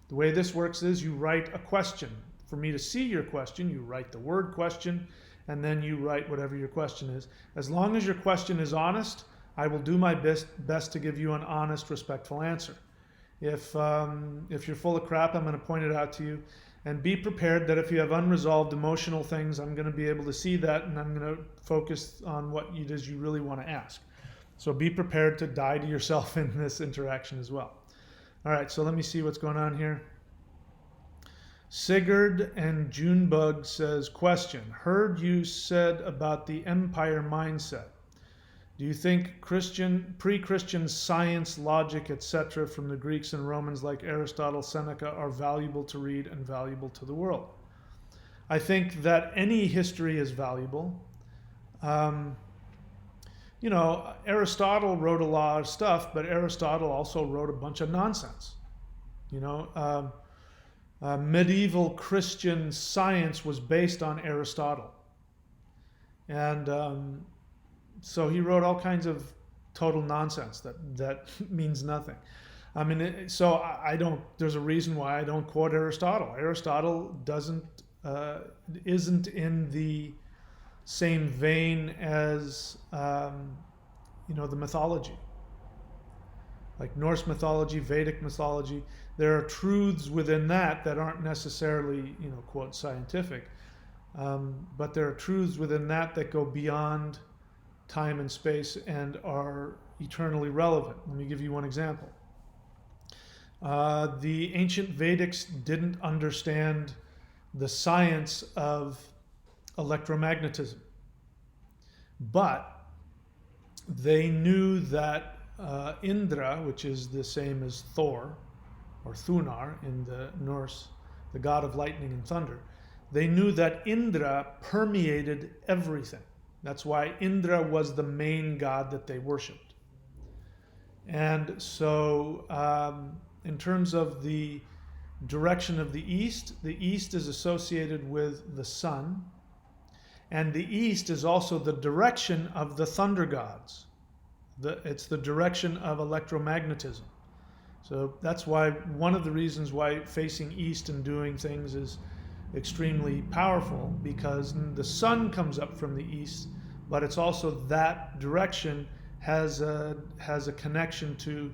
The way this works is you write a question. For me to see your question, you write the word question, and then you write whatever your question is. As long as your question is honest, I will do my best to give you an honest, respectful answer. If you're full of crap, I'm going to point it out to you. And be prepared that if you have unresolved emotional things, I'm going to be able to see that, and I'm going to focus on what it is you really want to ask. So be prepared to die to yourself in this interaction as well. All right, so let me see what's going on here. Sigurd and Junebug says, question, heard you said about the empire mindset. Do you think pre-Christian science, logic, etc. from the Greeks and Romans like Aristotle, Seneca are valuable to read and valuable to the world? I think that any history is valuable. Aristotle wrote a lot of stuff, but Aristotle also wrote a bunch of nonsense. Medieval Christian science was based on Aristotle. And so he wrote all kinds of total nonsense that means nothing. I mean, there's a reason why I don't quote Aristotle. Aristotle isn't in the same vein as, the mythology. Like Norse mythology, Vedic mythology, there are truths within that aren't necessarily, quote, scientific. But there are truths within that go beyond time and space and are eternally relevant. Let me give you one example. The ancient Vedics didn't understand the science of electromagnetism, but they knew that Indra, which is the same as Thor or Thunar in the Norse, the god of lightning and thunder, they knew that Indra permeated everything. That's why Indra was the main god that they worshipped. And so in terms of the direction of the east is associated with the sun. And the east is also the direction of the thunder gods. It's the direction of electromagnetism. So that's why one of the reasons why facing east and doing things is extremely powerful, because the sun comes up from the east, but it's also that direction has a connection to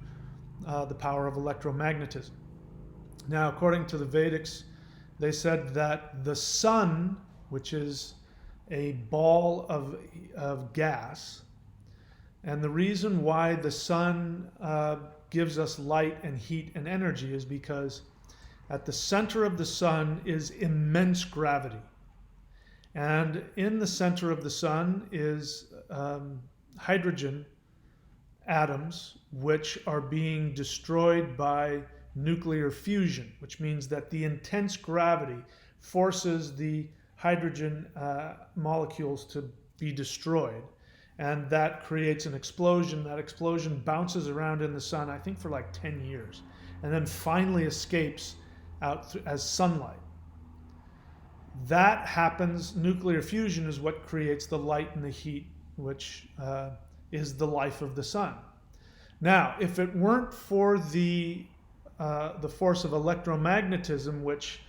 the power of electromagnetism. Now, according to the Vedics, they said that the sun, which is a ball of gas, and the reason why the sun gives us light and heat and energy is because at the center of the sun is immense gravity. And in the center of the sun is hydrogen atoms, which are being destroyed by nuclear fusion, which means that the intense gravity forces the hydrogen molecules to be destroyed. And that creates an explosion. That explosion bounces around in the sun, I think for like 10 years, and then finally escapes out as sunlight. That happens, nuclear fusion is what creates the light and the heat, which is the life of the sun. Now, if it weren't for the force of electromagnetism, which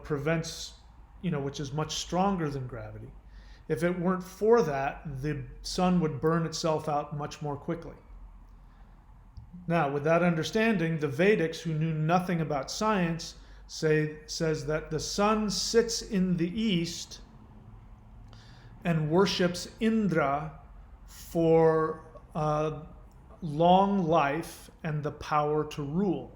prevents, which is much stronger than gravity, if it weren't for that, the sun would burn itself out much more quickly. Now, with that understanding, the Vedics, who knew nothing about science, says that the sun sits in the east and worships Indra for long life and the power to rule.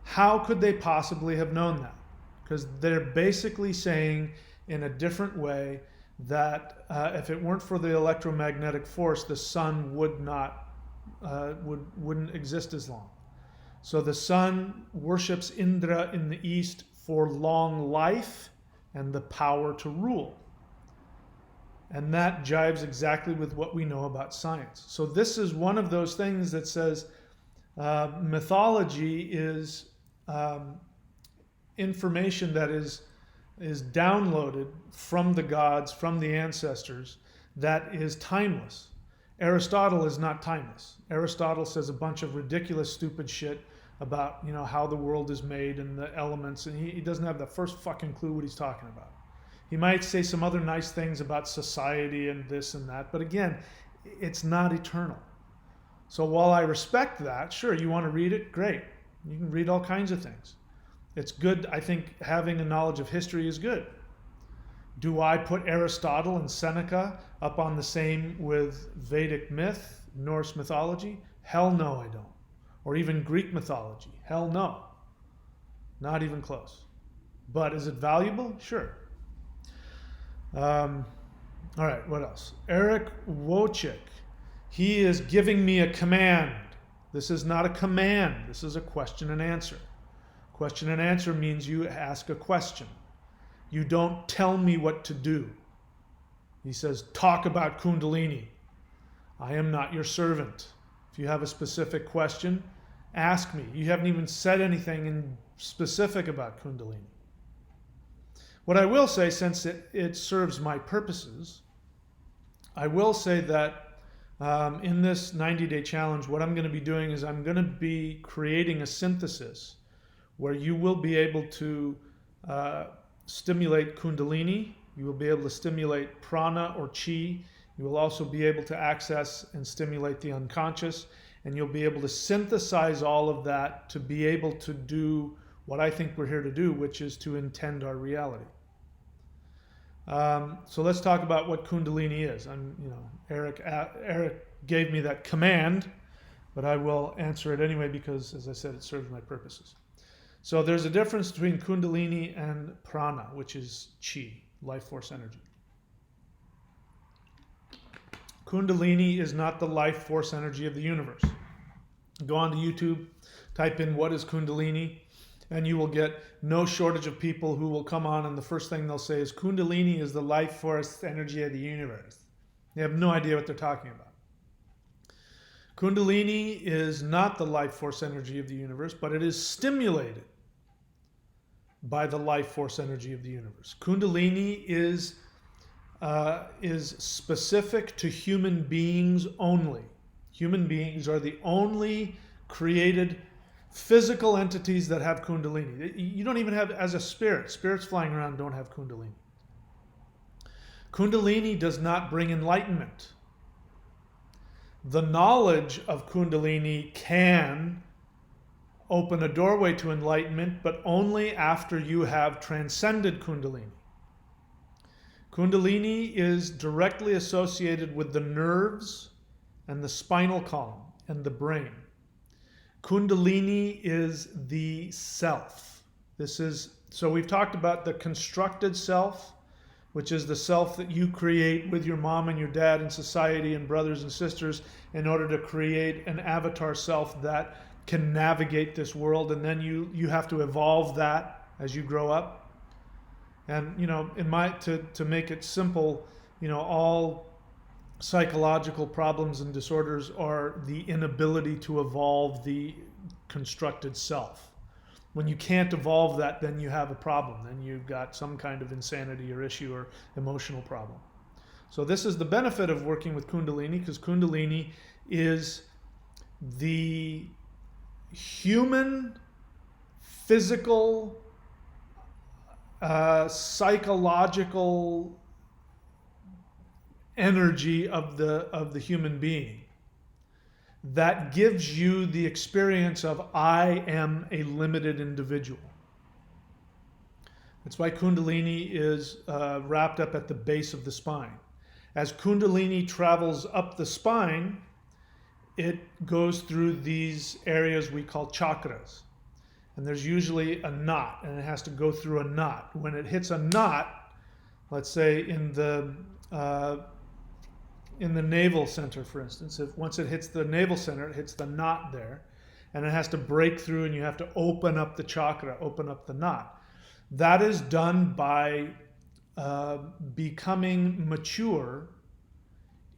How could they possibly have known that? Because they're basically saying in a different way that if it weren't for the electromagnetic force, the sun wouldn't exist as long. So the sun worships Indra in the east for long life and the power to rule. And that jives exactly with what we know about science. So this is one of those things that says mythology is information that is downloaded from the gods, from the ancestors, that is timeless. Aristotle is not timeless. Aristotle says a bunch of ridiculous, stupid shit about how the world is made and the elements, and he doesn't have the first fucking clue what he's talking about. He might say some other nice things about society and this and that, but again, it's not eternal. So while I respect that, sure, you want to read it, great. You can read all kinds of things. It's good. I think having a knowledge of history is good. Do I put Aristotle and Seneca up on the same with Vedic myth, Norse mythology? Hell no, I don't. Or even Greek mythology? Hell no. Not even close. But is it valuable? Sure. All right, what else? Eric Wojcik. He is giving me a command. This is not a command. This is a question and answer. Question and answer means you ask a question. You don't tell me what to do. He says, talk about Kundalini. I am not your servant. If you have a specific question, ask me. You haven't even said anything in specific about Kundalini. What I will say, since it serves my purposes, I will say that in this 90-day challenge, what I'm going to be doing is I'm going to be creating a synthesis where you will be able to stimulate Kundalini, you will be able to stimulate prana or chi, you will also be able to access and stimulate the unconscious, and you'll be able to synthesize all of that to be able to do what I think we're here to do, which is to intend our reality. So let's talk about what Kundalini is. Eric gave me that command, but I will answer it anyway because, as I said, it serves my purposes. So there's a difference between Kundalini and prana, which is chi, life force energy. Kundalini is not the life force energy of the universe. Go on to YouTube, type in what is Kundalini, and you will get no shortage of people who will come on and the first thing they'll say is Kundalini is the life force energy of the universe. They have no idea what they're talking about. Kundalini is not the life force energy of the universe, but it is stimulated by the life force energy of the universe. Kundalini is specific to human beings only. Human beings are the only created physical entities that have Kundalini. You don't even have, as a spirit, spirits flying around don't have Kundalini. Kundalini does not bring enlightenment. The knowledge of Kundalini can open a doorway to enlightenment, but only after you have transcended Kundalini. Kundalini is directly associated with the nerves and the spinal column and the brain. Kundalini is the self. So we've talked about the constructed self, which is the self that you create with your mom and your dad and society and brothers and sisters in order to create an avatar self that can navigate this world, and then you have to evolve that as you grow up. And to make it simple, all psychological problems and disorders are the inability to evolve the constructed self. When you can't evolve that, then you have a problem. Then you've got some kind of insanity or issue or emotional problem. So this is the benefit of working with Kundalini, because Kundalini is the human, physical, psychological energy of the human being that gives you the experience of I am a limited individual. That's why Kundalini is wrapped up at the base of the spine. As Kundalini travels up the spine, it goes through these areas we call chakras. And there's usually a knot, and it has to go through a knot. When it hits a knot, let's say in the navel center, for instance, once it hits the navel center, it hits the knot there, and it has to break through, and you have to open up the chakra, open up the knot. That is done by becoming mature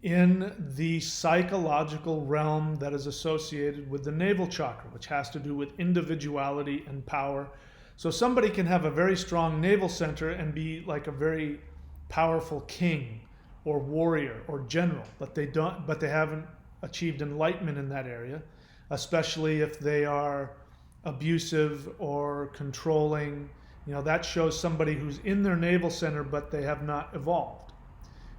in the psychological realm that is associated with the navel chakra, which has to do with individuality and power. So somebody can have a very strong navel center and be like a very powerful king or warrior or general, but they haven't achieved enlightenment in that area, especially if they are abusive or controlling. That shows somebody who's in their navel center, but they have not evolved.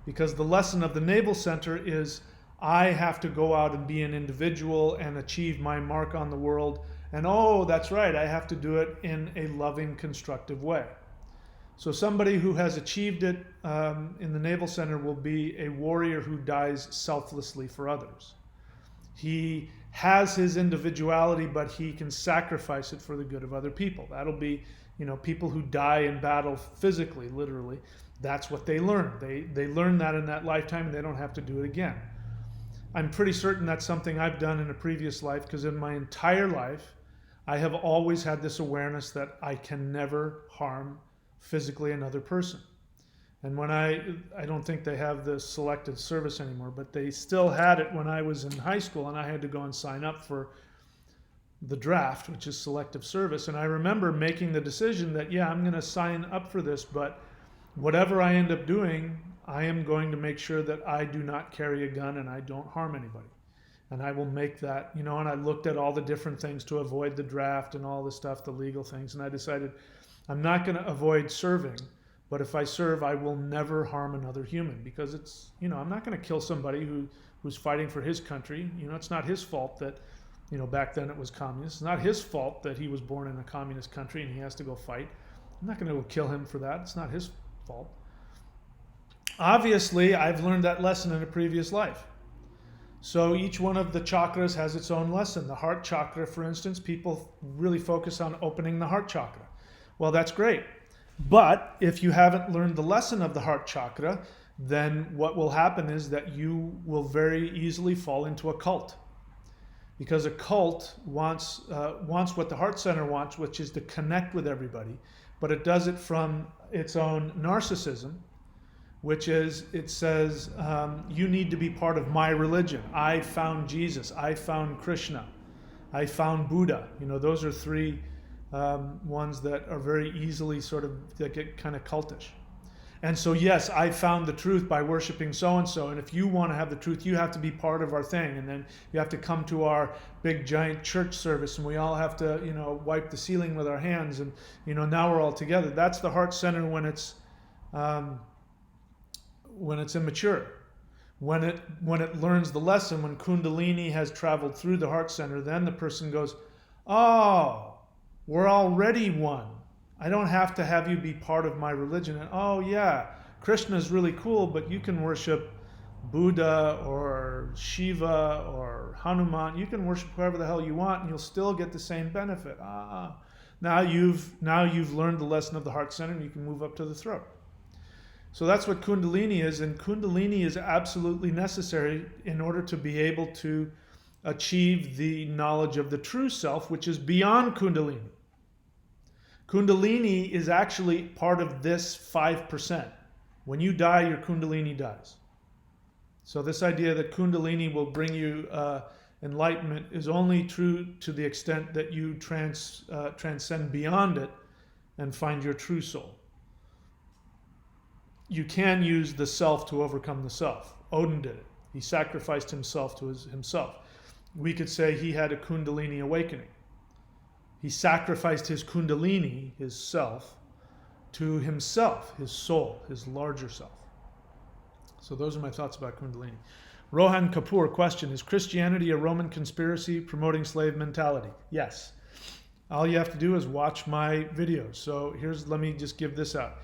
Because the lesson of the navel center is I have to go out and be an individual and achieve my mark on the world. And that's right, I have to do it in a loving, constructive way. So somebody who has achieved it in the navel center will be a warrior who dies selflessly for others. He has his individuality, but he can sacrifice it for the good of other people. That'll be, people who die in battle physically, literally. That's what they learn. They learn that in that lifetime, and they don't have to do it again. I'm pretty certain that's something I've done in a previous life, because in my entire life, I have always had this awareness that I can never harm physically another person. And when I don't think they have the selective service anymore, but they still had it when I was in high school, and I had to go and sign up for the draft, which is selective service. And I remember making the decision that, yeah, I'm going to sign up for this, but whatever I end up doing, I am going to make sure that I do not carry a gun and I don't harm anybody. And I will make that, and I looked at all the different things to avoid the draft and all the stuff, the legal things. And I decided I'm not going to avoid serving, but if I serve, I will never harm another human, because it's, I'm not going to kill somebody who's fighting for his country. It's not his fault that, back then it was communist. It's not his fault that he was born in a communist country and he has to go fight. I'm not going to go kill him for that. It's not his fault. Obviously, I've learned that lesson in a previous life. So each one of the chakras has its own lesson. The heart chakra, for instance, people really focus on opening the heart chakra. Well, that's great. But if you haven't learned the lesson of the heart chakra, then what will happen is that you will very easily fall into a cult. Because a cult wants what the heart center wants, which is to connect with everybody, but it does it from its own narcissism, which is, it says, you need to be part of my religion. I found Jesus. I found Krishna. I found Buddha. Those are three ones that are very easily that get kind of cultish. And so, yes, I found the truth by worshiping so-and-so. And if you want to have the truth, you have to be part of our thing. And then you have to come to our big, giant church service. And we all have to, wipe the ceiling with our hands. And, now we're all together. That's the heart center when it's immature. When it learns the lesson, when Kundalini has traveled through the heart center, then the person goes, oh, we're already one. I don't have to have you be part of my religion. And oh yeah, Krishna is really cool, but you can worship Buddha or Shiva or Hanuman. You can worship whoever the hell you want, and you'll still get the same benefit. Now you've learned the lesson of the heart center, and you can move up to the throat. So that's what Kundalini is, and Kundalini is absolutely necessary in order to be able to achieve the knowledge of the true self, which is beyond Kundalini. Kundalini is actually part of this 5%. When you die, your Kundalini dies. So this idea that Kundalini will bring you enlightenment is only true to the extent that you transcend beyond it and find your true soul. You can use the self to overcome the self. Odin did it. He sacrificed himself to himself. We could say he had a Kundalini awakening. He sacrificed his Kundalini, his self, to himself, his soul, his larger self. So those are my thoughts about Kundalini. Rohan Kapoor, question, is Christianity a Roman conspiracy promoting slave mentality? Yes. All you have to do is watch my videos. So let me just give this out.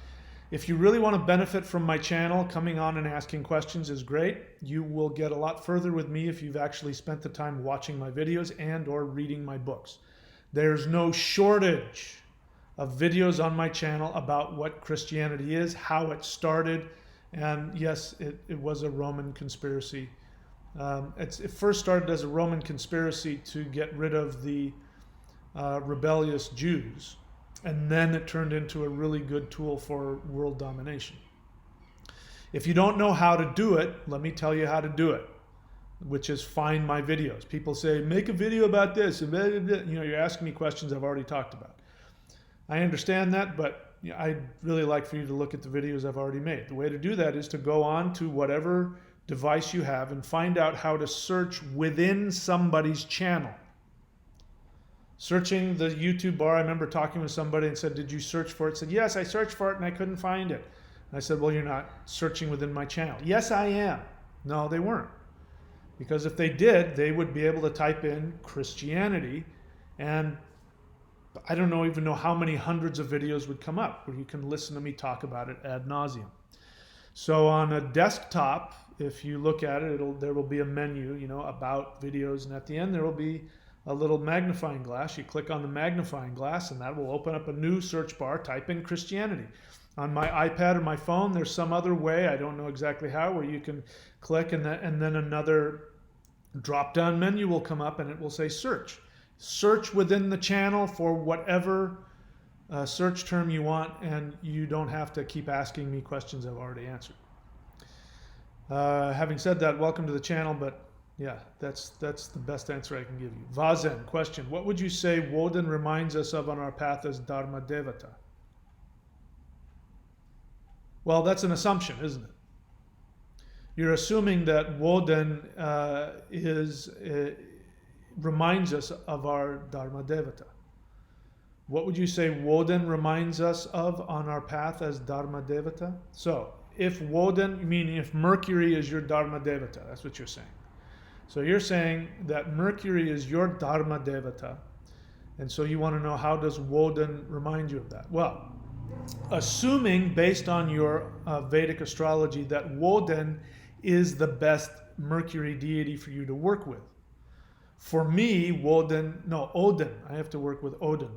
If you really want to benefit from my channel, coming on and asking questions is great. You will get a lot further with me if you've actually spent the time watching my videos and or reading my books. There's no shortage of videos on my channel about what Christianity is, how it started, and yes, it was a Roman conspiracy. It first started as a Roman conspiracy to get rid of the rebellious Jews, and then it turned into a really good tool for world domination. If you don't know how to do it, let me tell you how to do it, which is find my videos. People say, make a video about this. You're asking me questions I've already talked about. I understand that, but I'd really like for you to look at the videos I've already made. The way to do that is to go on to whatever device you have and find out how to search within somebody's channel. Searching the YouTube bar, I remember talking with somebody and said, did you search for it? Said, yes, I searched for it and I couldn't find it. And I said, well, you're not searching within my channel. Yes, I am. No, they weren't. Because if they did, they would be able to type in Christianity, and I don't even know how many hundreds of videos would come up where you can listen to me talk about it ad nauseum. So on a desktop, if you look at it, there will be a menu, about videos, and at the end there will be a little magnifying glass. You click on the magnifying glass and that will open up a new search bar. Type in Christianity. On my iPad or my phone, there's some other way, I don't know exactly how, where you can click and then another drop-down menu will come up and it will say search. Search within the channel for whatever search term you want, and you don't have to keep asking me questions I've already answered. Having said that, welcome to the channel, but yeah, that's the best answer I can give you. Vazen, question. What would you say Woden reminds us of on our path as Dharma Devata? Well, that's an assumption, isn't it? You're assuming that Woden reminds us of our Dharma Devata. What would you say Woden reminds us of on our path as Dharma Devata? So, if Woden, meaning if Mercury is your Dharma Devata, that's what you're saying. So you're saying that Mercury is your Dharma Devata, and so you want to know, how does Woden remind you of that? Well, assuming based on your Vedic astrology that Woden is the best Mercury deity for you to work with. For me, Odin, I have to work with Odin,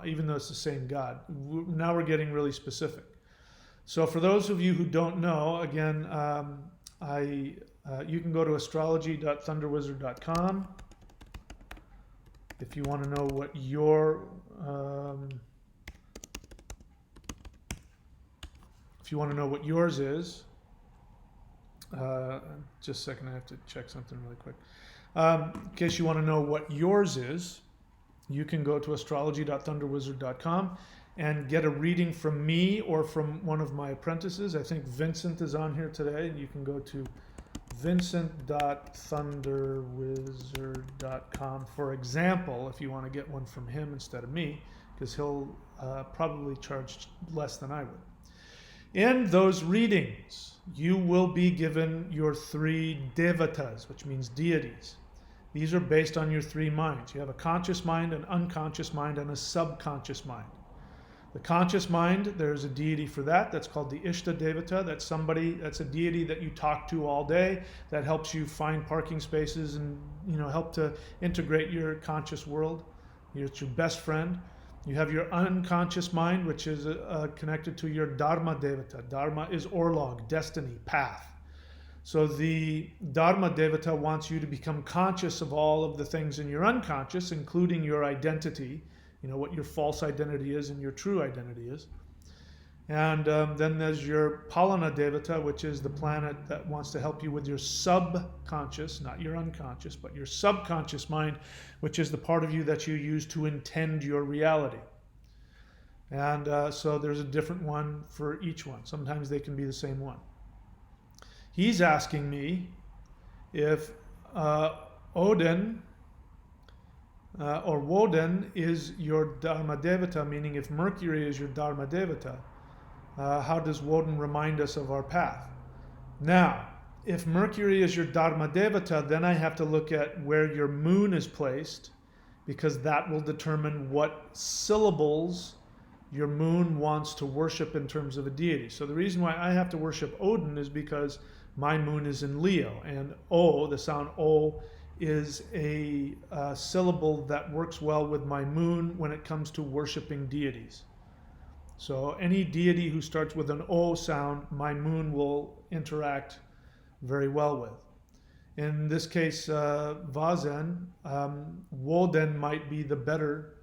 even though it's the same god. Now we're getting really specific. So for those of you who don't know, again, you can go to astrology.thunderwizard.com if you want to know what your yours is. Just a second, I have to check something really quick. In case you want to know what yours is, you can go to astrology.thunderwizard.com and get a reading from me or from one of my apprentices. I think Vincent is on here today. You can go to vincent.thunderwizard.com, for example, if you want to get one from him instead of me, because he'll probably charge less than I would. In those readings, you will be given your 3 devatas, which means deities. These are based on your 3 minds. You have a conscious mind, an unconscious mind, and a subconscious mind. The conscious mind, there's a deity for that. That's called the Ishta Devata. That's a deity that you talk to all day, that helps you find parking spaces and help to integrate your conscious world. It's your best friend. You have your unconscious mind, which is connected to your Dharma Devata. Dharma is Orlog, destiny, path. So the Dharma Devata wants you to become conscious of all of the things in your unconscious, including your identity, what your false identity is and your true identity is. And then there's your Palana Devata, which is the planet that wants to help you with your subconscious, not your unconscious, but your subconscious mind, which is the part of you that you use to intend your reality. And so there's a different one for each one. Sometimes they can be the same one. He's asking me if Odin or Woden is your Dharma Devata, meaning if Mercury is your Dharma Devata, how does Woden remind us of our path? Now, if Mercury is your Dharma Devata, then I have to look at where your moon is placed, because that will determine what syllables your moon wants to worship in terms of a deity. So the reason why I have to worship Odin is because my moon is in Leo, and O, the sound O, is a syllable that works well with my moon when it comes to worshiping deities. So any deity who starts with an O sound, my moon will interact very well with. In this case, Vazen, Woden might be the better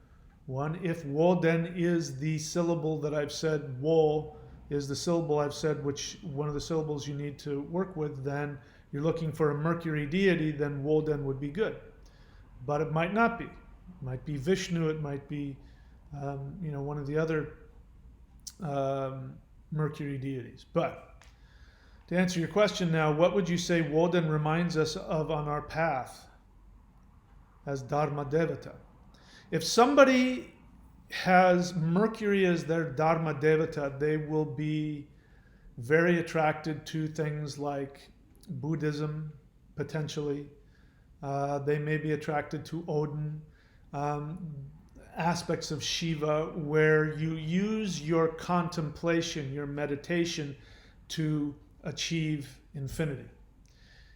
one. If Woden is the syllable that I've said, Wo is the syllable I've said, which one of the syllables you need to work with, then you're looking for a Mercury deity, then Woden would be good. But it might not be. It might be Vishnu, it might be one of the other Mercury deities. But to answer your question now, what would you say Woden reminds us of on our path as Dharma Devata? If somebody has Mercury as their Dharma Devata, they will be very attracted to things like Buddhism, potentially. They may be attracted to Odin, aspects of Shiva, where you use your contemplation, your meditation, to achieve infinity.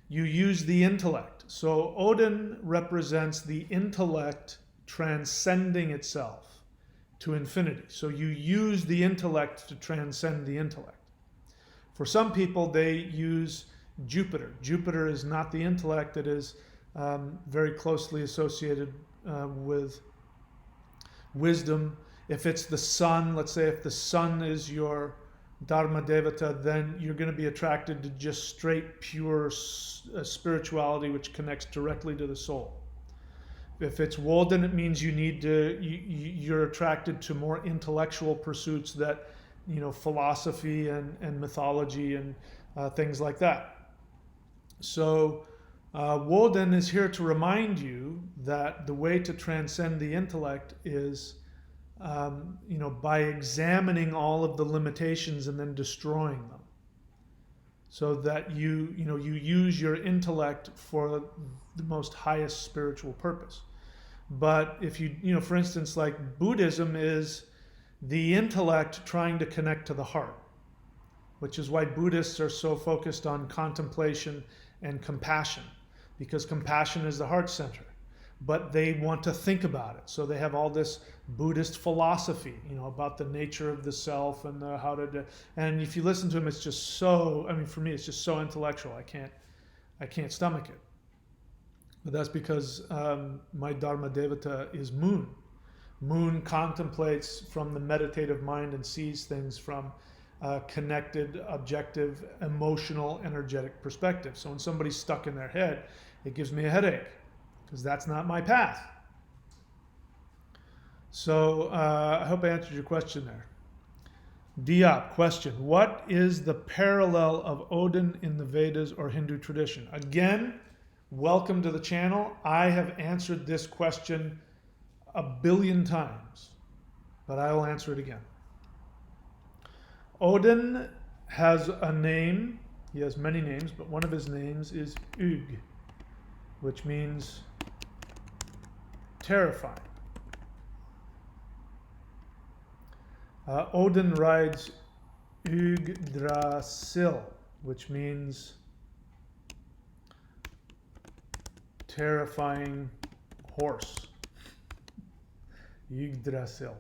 You use the intellect. So Odin represents the intellect transcending itself to infinity. So you use the intellect to transcend the intellect. For some people, they use Jupiter. Jupiter is not the intellect. It is very closely associated with wisdom. If it's the sun, let's say if the sun is your Dharma Devata, then you're going to be attracted to just straight, pure spirituality, which connects directly to the soul. If it's Woden, it means you're attracted to more intellectual pursuits that, philosophy and mythology and things like that. So Woden is here to remind you that the way to transcend the intellect is, by examining all of the limitations and then destroying them, so that you use your intellect for the most highest spiritual purpose. But if for instance, like Buddhism is the intellect trying to connect to the heart, which is why Buddhists are so focused on contemplation and compassion, because compassion is the heart center. But they want to think about it. So they have all this Buddhist philosophy, about the nature of the self and how to do. And if you listen to them, it's just so, for me, it's just so intellectual. I can't stomach it. But that's because my Dharma Devata is Moon. Moon contemplates from the meditative mind and sees things from a connected, objective, emotional, energetic perspective. So when somebody's stuck in their head, it gives me a headache, because that's not my path. So I hope I answered your question there. Diop, question. What is the parallel of Odin in the Vedas or Hindu tradition? Again, welcome to the channel. I have answered this question 1 billion times, but I will answer it again. Odin has a name. He has many names, but one of his names is Ug, which means terrifying. Odin rides Yggdrasil, which means terrifying horse. Yggdrasil.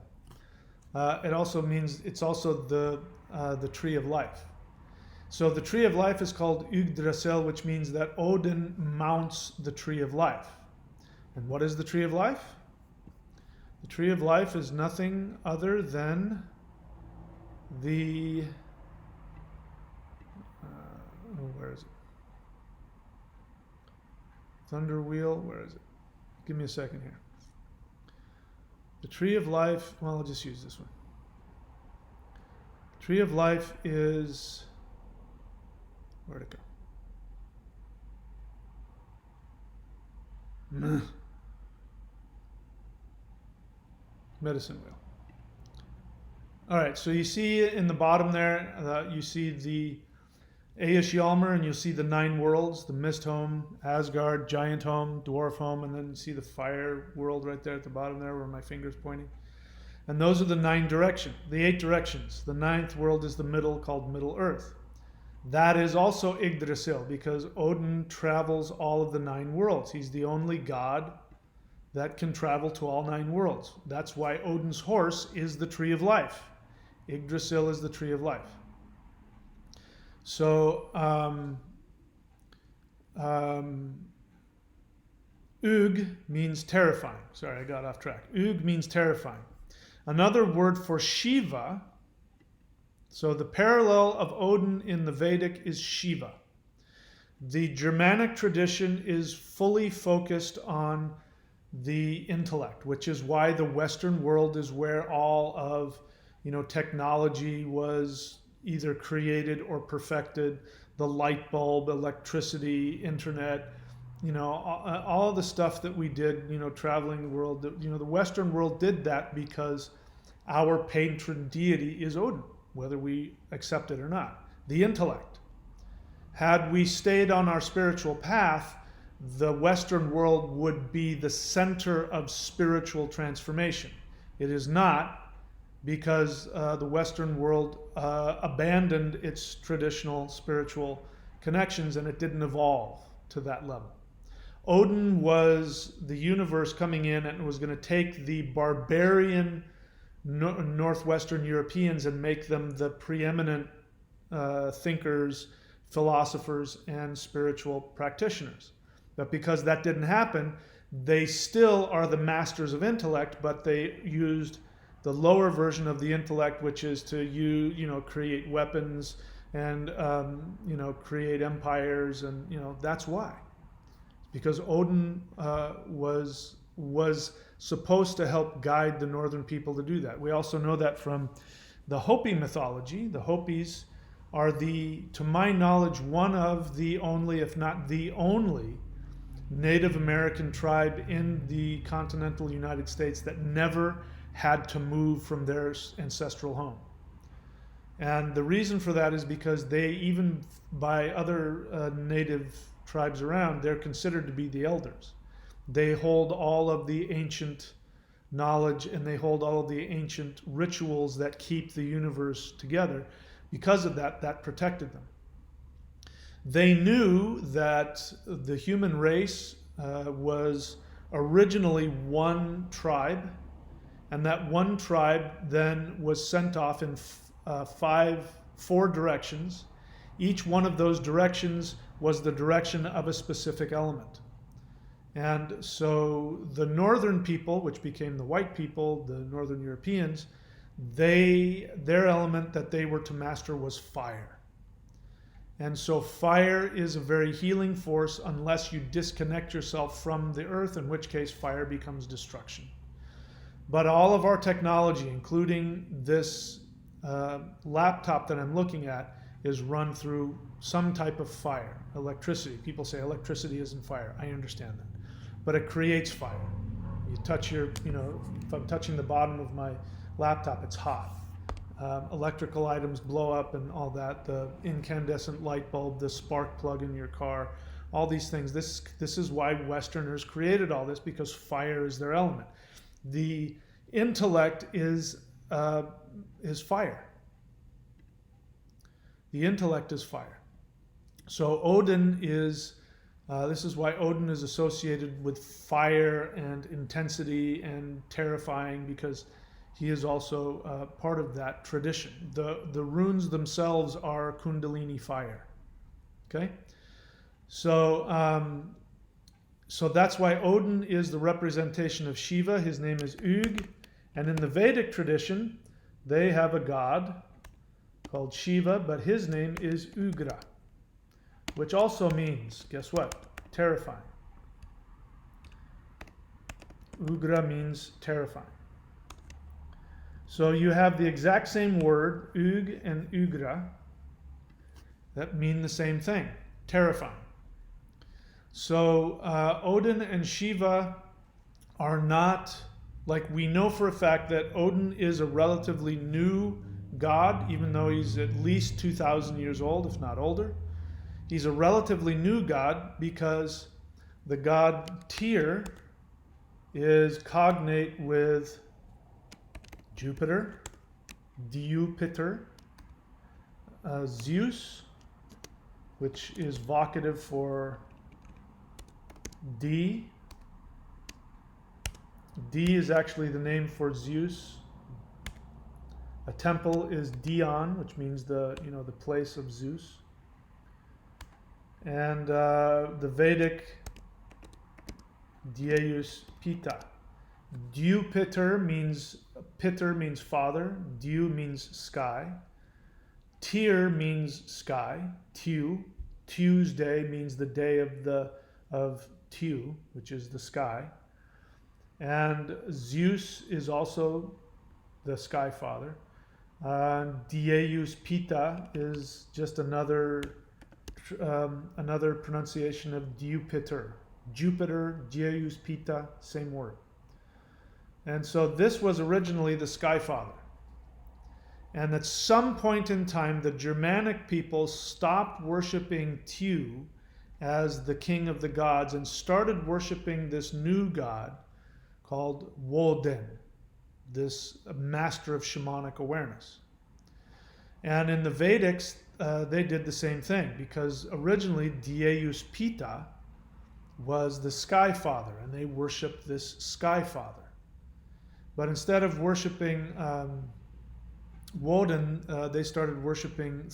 It also means it's also the tree of life. So the tree of life is called Yggdrasil, which means that Odin mounts the tree of life. And what is the tree of life? The tree of life is nothing other than the where is it? Thunder wheel, where is it? Give me a second here. The tree of life, well, I'll just use this one. Tree of life is, where'd it go? Medicine wheel. All right, so you see in the bottom there, you see the Eyjolfur, and you'll see the 9 worlds, the Mist Home, Asgard, Giant Home, Dwarf Home, and then you see the Fire World right there at the bottom there where my finger's pointing. And those are the 9 directions, the 8 directions. The 9th world is the middle, called Middle Earth. That is also Yggdrasil, because Odin travels all of the 9 worlds. He's the only god that can travel to all 9 worlds. That's why Odin's horse is the tree of life. Yggdrasil is the tree of life. So, Ug means terrifying. Sorry, I got off track. Ug means terrifying. Another word for Shiva, so the parallel of Odin in the Vedic is Shiva. The Germanic tradition is fully focused on the intellect, which is why the Western world is where all of, technology was either created or perfected. The light bulb, electricity, internet, all the stuff that we did, traveling the world, the Western world did that because our patron deity is Odin, whether we accept it or not. The intellect. Had we stayed on our spiritual path, the Western world would be the center of spiritual transformation. It is not, because the Western world abandoned its traditional spiritual connections and it didn't evolve to that level. Odin was the universe coming in and was going to take the barbarian Northwestern Europeans and make them the preeminent thinkers, philosophers, and spiritual practitioners. But because that didn't happen, they still are the masters of intellect, but they used the lower version of the intellect, which is to create weapons and create empires, and that's why. Because Odin was supposed to help guide the northern people to do that. We also know that from the Hopi mythology. The Hopis are to my knowledge, one of the only, if not the only, Native American tribe in the continental United States that never had to move from their ancestral home. And the reason for that is because they, even by other native tribes around, they're considered to be the elders. They hold all of the ancient knowledge, and they hold all of the ancient rituals that keep the universe together. Because of that, that protected them. They knew that the human race was originally one tribe, and that one tribe then was sent off in four directions. Each one of those directions was the direction of a specific element. And so the northern people, which became the white people, the northern Europeans, their element that they were to master was fire. And so fire is a very healing force unless you disconnect yourself from the earth, in which case fire becomes destruction. But all of our technology, including this laptop that I'm looking at, is run through some type of fire, electricity. People say electricity isn't fire. I understand that. But it creates fire. You touch if I'm touching the bottom of my laptop, it's hot. Electrical items blow up and all that. The incandescent light bulb, the spark plug in your car, all these things. This is why Westerners created all this, because fire is their element. The intellect is fire. The intellect is fire. So Odin is, this is why Odin is associated with fire and intensity and terrifying, because he is also part of that tradition. The runes themselves are Kundalini fire. Okay? So that's why Odin is the representation of Shiva. His name is Ug. And in the Vedic tradition, they have a god called Shiva, but his name is Ugra, which also means, guess what? Terrifying. Ugra means terrifying. So you have the exact same word, Ug and Ugra, that mean the same thing, terrifying. So Odin and Shiva are not, like, we know for a fact that Odin is a relatively new god, even though he's at least 2,000 years old, if not older. He's a relatively new god because the god Tyr is cognate with Jupiter, Zeus, which is vocative for D. D is actually the name for Zeus. A temple is Dion, which means the place of Zeus. And the Vedic Deus Pita. Jupiter means father. Dew means sky. Tyr means sky. Tuesday means the day of Tew, which is the sky. And Zeus is also the sky father. Deus Pita is just another pronunciation of Jupiter. Jupiter, Deus Pita, same word. And so this was originally the sky father. And at some point in time, the Germanic people stopped worshiping Tew as the king of the gods and started worshiping this new god called Woden, this master of shamanic awareness. And in the Vedics, they did the same thing, because originally Deus Pita was the sky father, and they worshipped this sky father. But instead of worshiping Woden, they started worshiping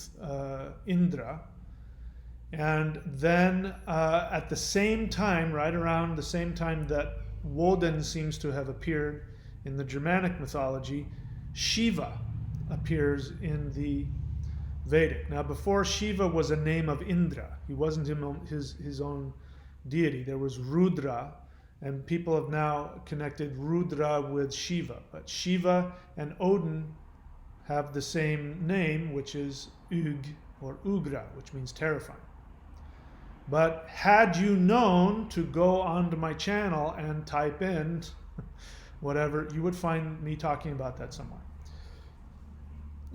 Indra. And then at the same time, right around the same time that Woden seems to have appeared in the Germanic mythology, Shiva appears in the Vedic. Now, before, Shiva was a name of Indra. He wasn't his own deity. There was Rudra, and people have now connected Rudra with Shiva. But Shiva and Odin have the same name, which is Ug or Ugra, which means terrifying. But had you known to go onto my channel and type in whatever, you would find me talking about that somewhere.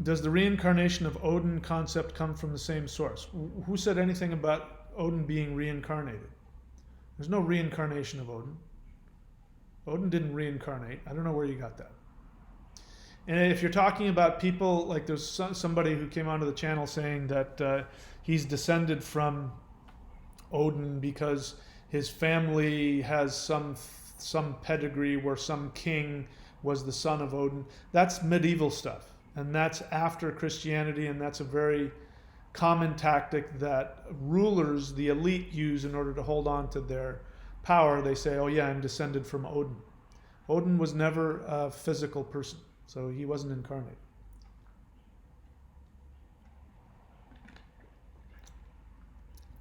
Does the reincarnation of Odin concept come from the same source? Who said anything about Odin being reincarnated? There's no reincarnation of Odin. Odin didn't reincarnate. I don't know where you got that. And if you're talking about people, like there's somebody who came onto the channel saying that he's descended from Odin because his family has some pedigree where some king was the son of Odin. That's medieval stuff. And that's after Christianity, and that's a very common tactic that rulers, the elite, use in order to hold on to their power. They say, oh yeah, I'm descended from Odin. Odin was never a physical person, so he wasn't incarnate.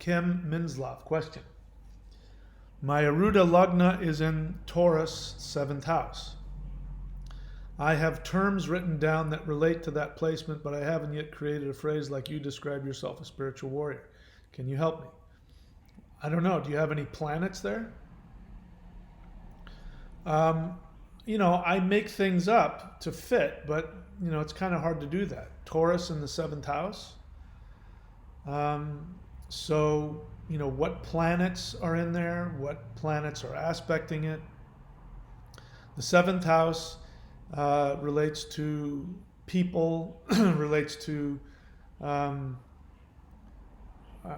Kim Minslov, question. My Aruda Lagna is in Taurus, 7th house. I have terms written down that relate to that placement, but I haven't yet created a phrase like you describe yourself, a spiritual warrior. Can you help me? I don't know. Do you have any planets there? I make things up to fit, but, it's kind of hard to do that. Taurus in the 7th house. So, what planets are in there? What planets are aspecting it? The 7th house relates to people, relates to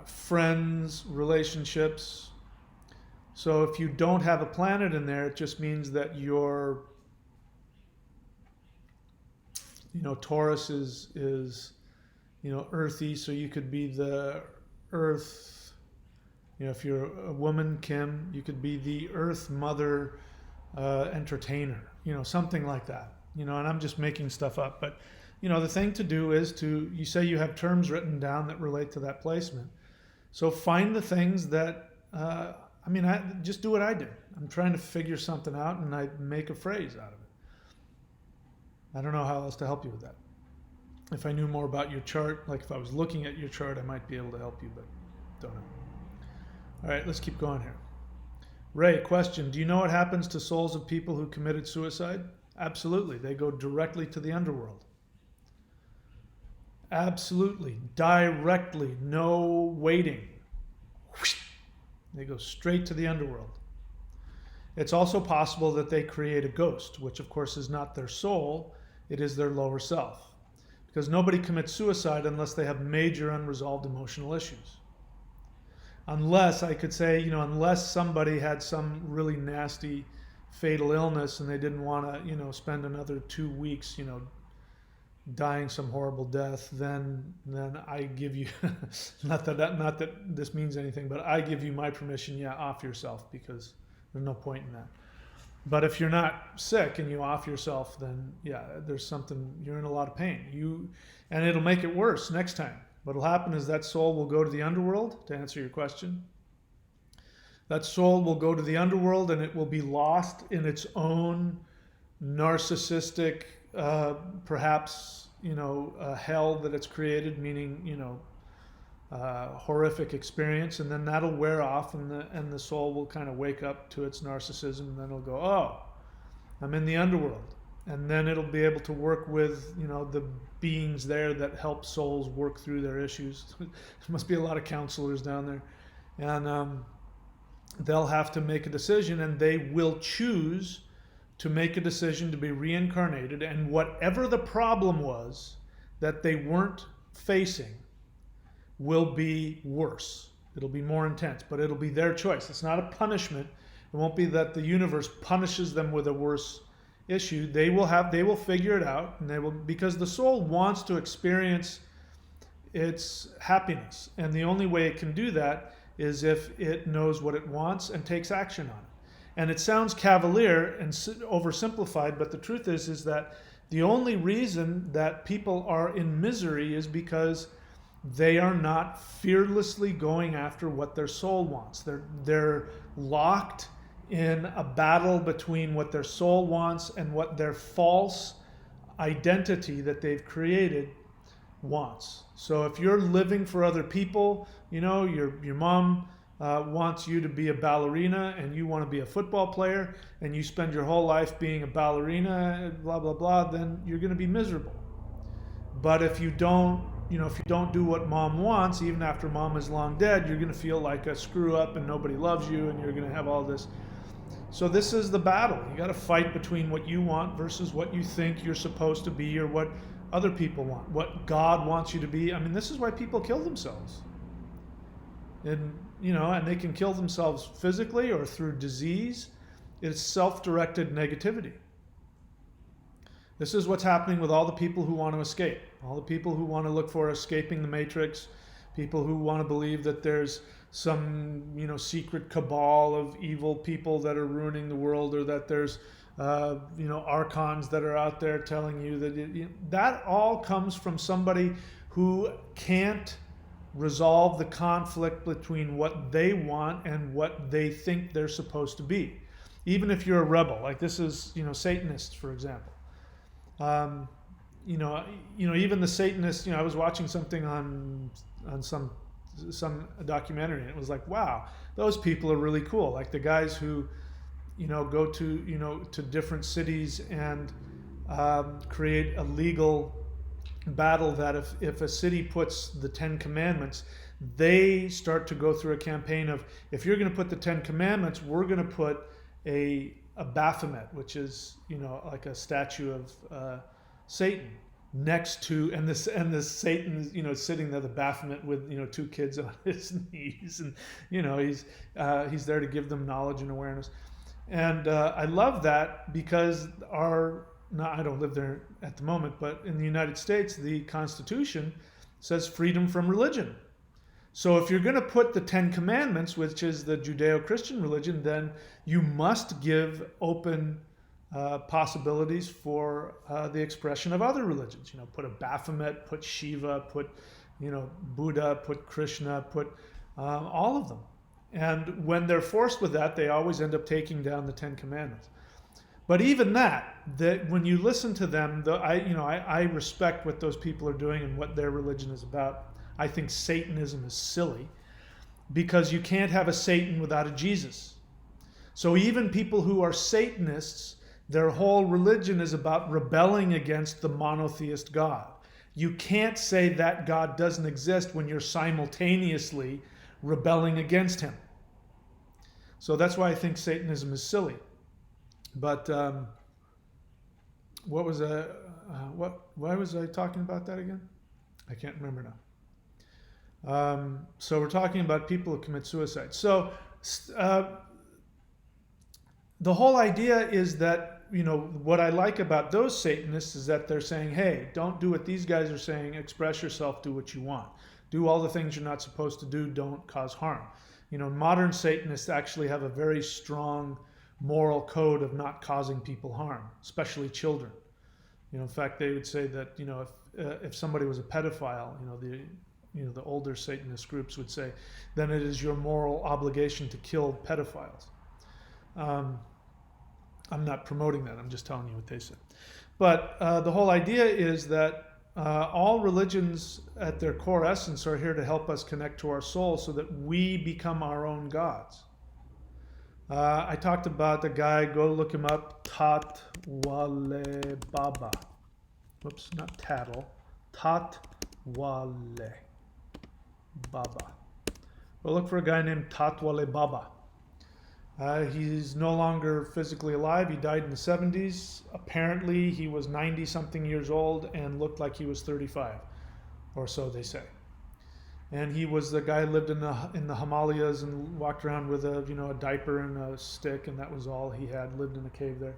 friends, relationships. So if you don't have a planet in there, it just means that your, Taurus is earthy, so you could be the earth. If you're a woman, Kim, you could be the earth mother entertainer. Something like that, and I'm just making stuff up. But, the thing to do is you say you have terms written down that relate to that placement. So find the things that, I just do what I do. I'm trying to figure something out and I make a phrase out of it. I don't know how else to help you with that. If I knew more about your chart, like if I was looking at your chart, I might be able to help you, but don't know. All right, let's keep going here. Ray, question. Do you know what happens to souls of people who committed suicide? Absolutely. They go directly to the underworld. Absolutely. Directly. No waiting. They go straight to the underworld. It's also possible that they create a ghost, which of course is not their soul. It is their lower self. Because nobody commits suicide unless they have major unresolved emotional issues. Unless, I could say, unless somebody had some really nasty fatal illness and they didn't want to, spend another 2 weeks, dying some horrible death, then I give you, not that this means anything, but I give you my permission, off yourself, because there's no point in that. But if you're not sick and you off yourself, then there's something, you're in a lot of pain. And it'll make it worse next time. What will happen is that soul will go to the underworld, to answer your question. That soul will go to the underworld and it will be lost in its own narcissistic, perhaps, hell that it's created, meaning, horrific experience. And then that'll wear off and the soul will kind of wake up to its narcissism, and then it'll go, oh, I'm in the underworld. And then it'll be able to work with, the beings there that help souls work through their issues. There must be a lot of counselors down there. And they'll have to make a decision, and they will choose to make a decision to be reincarnated. And whatever the problem was that they weren't facing will be worse. It'll be more intense, but it'll be their choice. It's not a punishment. It won't be that the universe punishes them with a worse issue, they will figure it out, and because the soul wants to experience its happiness, and the only way it can do that is if it knows what it wants and takes action on it. And it sounds cavalier and oversimplified, but the truth is that the only reason that people are in misery is because they are not fearlessly going after what their soul wants. They're locked in a battle between what their soul wants and what their false identity that they've created wants. So if you're living for other people, your mom wants you to be a ballerina and you want to be a football player, and you spend your whole life being a ballerina, blah blah blah, then you're going to be miserable. But if you don't do what mom wants, even after mom is long dead, you're going to feel like a screw up and nobody loves you, and you're going to have all this. So this is the battle. You got to fight between what you want versus what you think you're supposed to be, or what other people want, what God wants you to be. I mean, this is why people kill themselves. And they can kill themselves physically or through disease. It's self-directed negativity. This is what's happening with all the people who want to escape, all the people who want to look for escaping the matrix, people who want to believe that there's some secret cabal of evil people that are ruining the world, or that there's archons that are out there telling you that that all comes from somebody who can't resolve the conflict between what they want and what they think they're supposed to be. Even if you're a rebel, like this is Satanists, for example. Even the Satanists. I was watching something on some documentary, and it was like, wow, those people are really cool. Like the guys who go to different cities and create a legal battle that if a city puts the 10 commandments, they start to go through a campaign of, if you're going to put the 10 commandments, we're going to put a Baphomet, which is like a statue of Satan, next to, and this Satan sitting there, the Baphomet with two kids on his knees, and he's there to give them knowledge and awareness. And I love that, because I don't live there at the moment, but in the United States, the Constitution says freedom from religion. So if you're going to put the 10 Commandments, which is the Judeo-Christian religion, then you must give open possibilities for the expression of other religions. Put a Baphomet, put Shiva, put Buddha, put Krishna, put all of them. And when they're forced with that, they always end up taking down the 10 Commandments. But even that when you listen to them, I respect what those people are doing and what their religion is about. I think Satanism is silly, because you can't have a Satan without a Jesus. So even people who are Satanists, their whole religion is about rebelling against the monotheist God. You can't say that God doesn't exist when you're simultaneously rebelling against him. So that's why I think Satanism is silly. But why was I talking about that again? I can't remember now. So we're talking about people who commit suicide. So the whole idea is that, what I like about those Satanists is that they're saying, hey, don't do what these guys are saying, express yourself, do what you want. Do all the things you're not supposed to do, don't cause harm. Modern Satanists actually have a very strong moral code of not causing people harm, especially children. In fact, they would say that, if somebody was a pedophile, the older Satanist groups would say, then it is your moral obligation to kill pedophiles. I'm not promoting that. I'm just telling you what they said. But the whole idea is that all religions at their core essence are here to help us connect to our soul so that we become our own gods. I talked about the guy, go look him up, Tatwale Baba. Whoops, not Tattle. Tatwale Baba. Go look for a guy named Tatwale Baba. He's no longer physically alive. He died in the 70s. Apparently, he was 90-something years old and looked like he was 35, or so they say. And he was the guy who lived in the Himalayas and walked around with a diaper and a stick, and that was all he had. Lived in a cave there.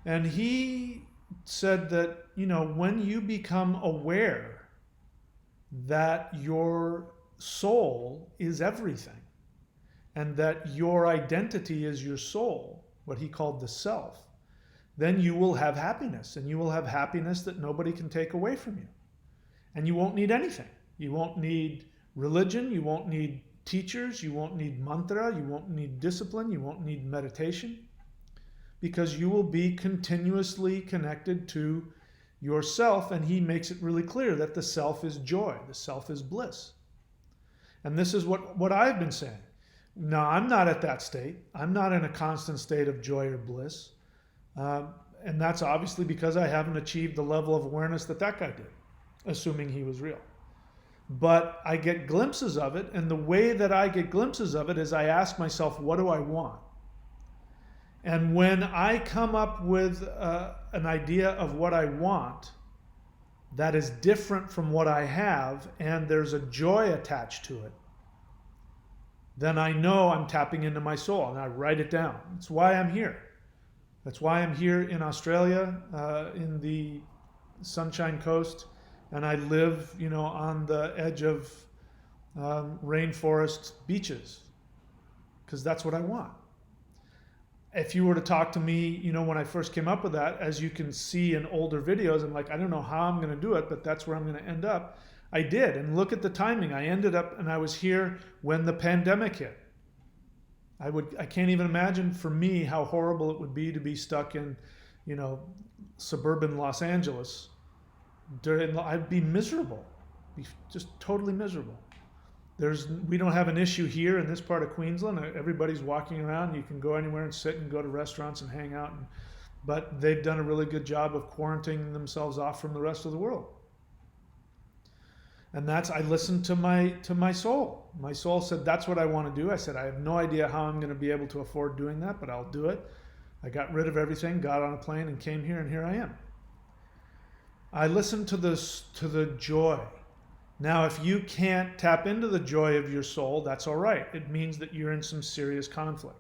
And he said that, when you become aware that your soul is everything and that your identity is your soul, what he called the self, then you will have happiness, and you will have happiness that nobody can take away from you. And you won't need anything. You won't need religion, you won't need teachers, you won't need mantra, you won't need discipline, you won't need meditation, because you will be continuously connected to yourself. And he makes it really clear that the self is joy, the self is bliss. And this is what I've been saying. Now, I'm not at that state. I'm not in a constant state of joy or bliss. And that's obviously because I haven't achieved the level of awareness that guy did, assuming he was real. But I get glimpses of it, and the way that I get glimpses of it is I ask myself, what do I want? And when I come up with an idea of what I want that is different from what I have, and there's a joy attached to it, then I know I'm tapping into my soul, and I write it down. That's why I'm here. That's why I'm here in Australia, in the Sunshine Coast, and I live, on the edge of rainforest beaches, because that's what I want. If you were to talk to me, when I first came up with that, as you can see in older videos, I'm like, I don't know how I'm going to do it, but that's where I'm going to end up. I did, and look at the timing. I ended up, and I was here when the pandemic hit. I can't even imagine for me how horrible it would be to be stuck in, suburban Los Angeles. I'd be miserable, just totally miserable. We don't have an issue here in this part of Queensland. Everybody's walking around. You can go anywhere and sit and go to restaurants and hang out. But they've done a really good job of quarantining themselves off from the rest of the world. And I listened to my soul. My soul said, that's what I want to do. I said, I have no idea how I'm going to be able to afford doing that, but I'll do it. I got rid of everything, got on a plane, and came here, and here I am. I listened to the joy. Now, if you can't tap into the joy of your soul, that's all right. It means that you're in some serious conflict.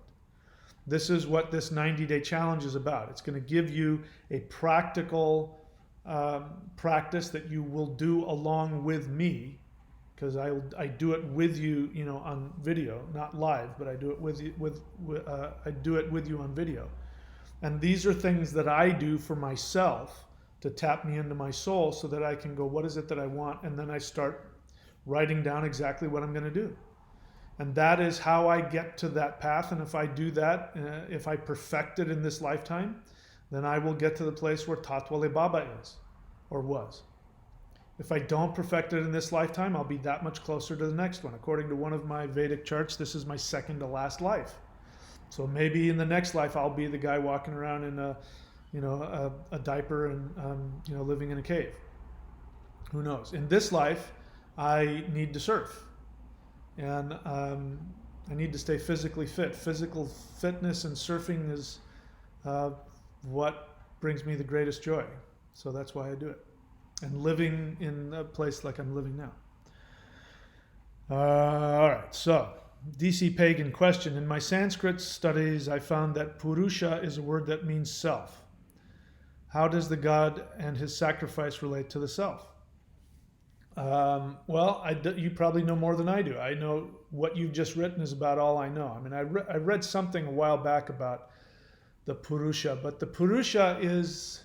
This is what this 90-day challenge is about. It's going to give you a practical practice that you will do along with me, because I do it with you, on video, not live, but I do it with you on video. And these are things that I do for myself to tap me into my soul, so that I can go, what is it that I want? And then I start writing down exactly what I'm going to do. And that is how I get to that path. And if I do that, if I perfect it in this lifetime, then I will get to the place where Tatwale Baba is, or was. If I don't perfect it in this lifetime, I'll be that much closer to the next one. According to one of my Vedic charts, this is my second to last life. So maybe in the next life, I'll be the guy walking around in a diaper and living in a cave. Who knows? In this life, I need to surf, and I need to stay physically fit. Physical fitness and surfing is what brings me the greatest joy. So that's why I do it. And living in a place like I'm living now. All right, so DC Pagan question. In my Sanskrit studies, I found that Purusha is a word that means self. How does the God and his sacrifice relate to the self? You probably know more than I do. I know what you've just written is about all I know. I mean, I read something a while back about the Purusha, but the Purusha is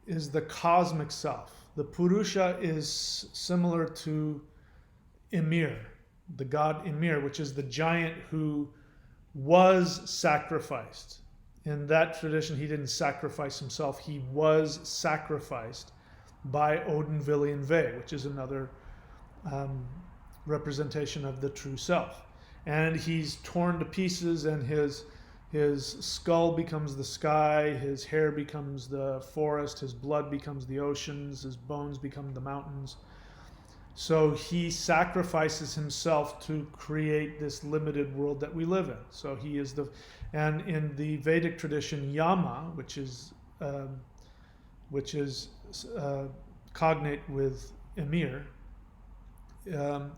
the cosmic self. The Purusha is similar to Ymir, the god Ymir, which is the giant who was sacrificed. In that tradition, he didn't sacrifice himself. He was sacrificed by Odin, Vili, and Ve, which is another representation of the true self. And he's torn to pieces, and his skull becomes the sky, his hair becomes the forest, his blood becomes the oceans, his bones become the mountains. So he sacrifices himself to create this limited world that we live in. So he is and in the Vedic tradition, Yama, which is cognate with Ymir,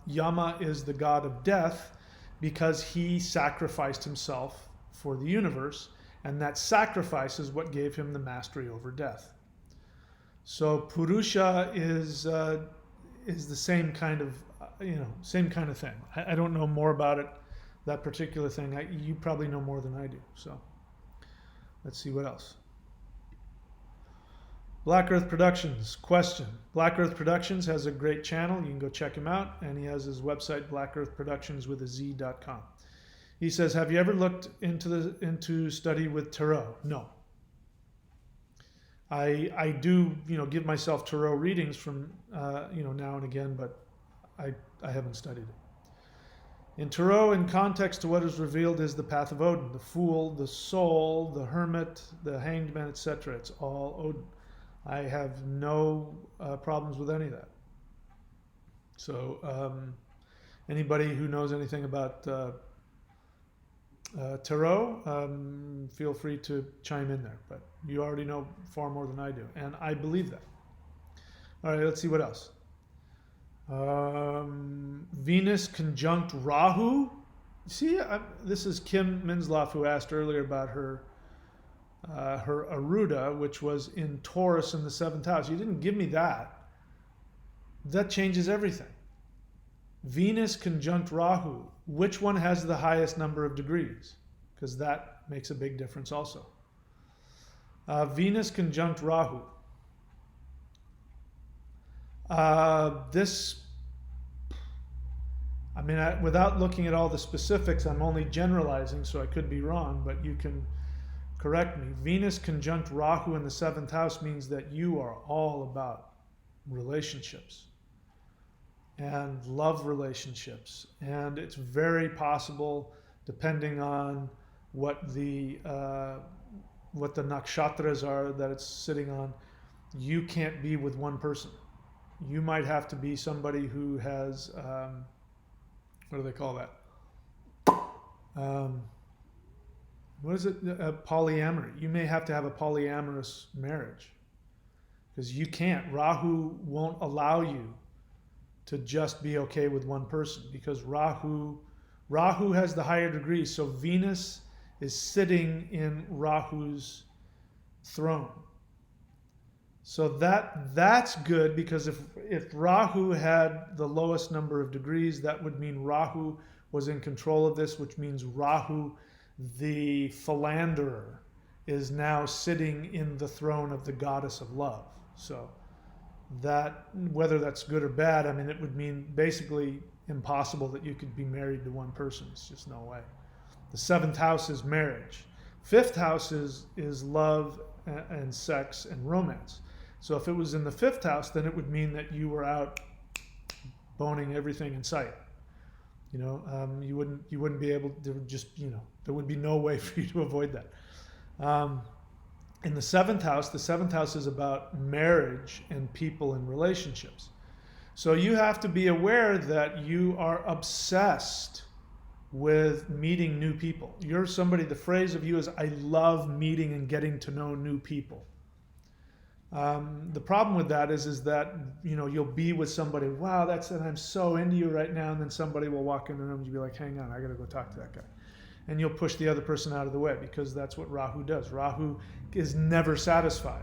Yama is the god of death because he sacrificed himself for the universe, And that sacrifice is what gave him the mastery over death. So Purusha is the same kind of same kind of thing. I don't know more about it, that particular thing. You probably know more than I do. So let's see what else. Black Earth Productions question. Black Earth Productions has a great channel. You can go check him out, and he has his website blackearthproductions.com. He says, "Have you ever looked into study with tarot?" No. I do give myself tarot readings from now and again, but I haven't studied it. In tarot, in context to what is revealed, is the Path of Odin, the Fool, the Soul, the Hermit, the Hanged Man, etc. It's all Odin. I have no problems with any of that. So anybody who knows anything about tarot, feel free to chime in there. But you already know far more than I do, and I believe that. All right, let's see what else. Venus conjunct Rahu. See, this is Kim Minsloff, who asked earlier about her Aruda, which was in Taurus in the 7th house. You didn't give me that. That changes everything. Venus conjunct Rahu. Which one has the highest number of degrees? Because that makes a big difference also. Venus conjunct Rahu. Without looking at all the specifics, I'm only generalizing, so I could be wrong, but you can correct me. Venus conjunct Rahu in the 7th house means that you are all about relationships and love relationships. And it's very possible, depending on what the nakshatras are that it's sitting on, you can't be with one person. You might have to be somebody who has, what do they call that? What is it? Polyamory. You may have to have a polyamorous marriage because you can't. Rahu won't allow you to just be okay with one person because Rahu has the higher degrees. So Venus is sitting in Rahu's throne. So that's good because if Rahu had the lowest number of degrees, that would mean Rahu was in control of this, which means Rahu, the philanderer, is now sitting in the throne of the goddess of love. So that, whether that's good or bad, it would mean basically impossible that you could be married to one person. It's just no way. The 7th house is marriage. 5th house is love and sex and romance. So if it was in the 5th house, then it would mean that you were out boning everything in sight. You wouldn't be able to there would be no way for you to avoid that. In the 7th house is about marriage and people and relationships. So you have to be aware that you are obsessed with meeting new people. You're somebody, the phrase of you is, I love meeting and getting to know new people. The problem with that is that, you'll be with somebody, wow, and I'm so into you right now, and then somebody will walk in the room and you'll be like, hang on, I gotta go talk to that guy. And you'll push the other person out of the way because that's what Rahu does. Rahu is never satisfied.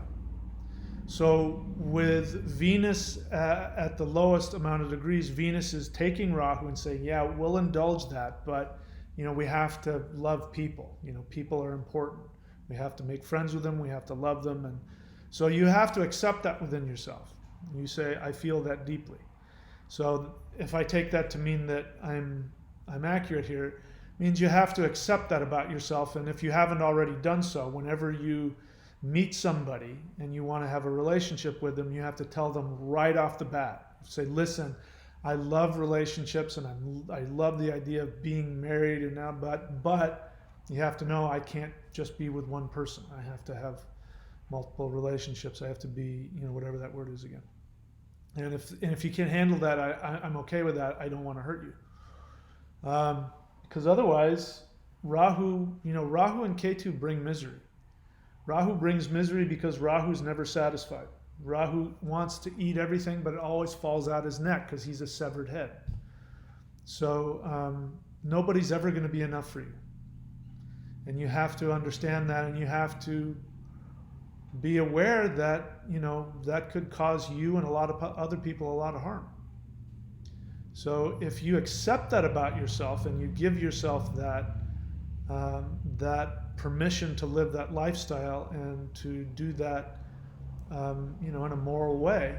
So with Venus at the lowest amount of degrees, Venus is taking Rahu and saying, yeah, we'll indulge that, but we have to love people. People are important. We have to make friends with them. We have to love them. And so you have to accept that within yourself. You say, I feel that deeply. So if I take that to mean that I'm accurate here, it means you have to accept that about yourself. And if you haven't already done so, whenever you meet somebody and you want to have a relationship with them, you have to tell them right off the bat. Say, listen, I love relationships and I love the idea of being married and now, but you have to know I can't just be with one person. I have to have multiple relationships. I have to be, whatever that word is again. And if you can handle that, I'm okay with that. I don't want to hurt you. Because otherwise, Rahu and Ketu bring misery. Rahu brings misery because Rahu's never satisfied. Rahu wants to eat everything, but it always falls out his neck because he's a severed head. So nobody's ever going to be enough for you. And you have to understand that, and you have to be aware that, that could cause you and a lot of other people a lot of harm. So if you accept that about yourself and you give yourself that permission to live that lifestyle and to do that, in a moral way,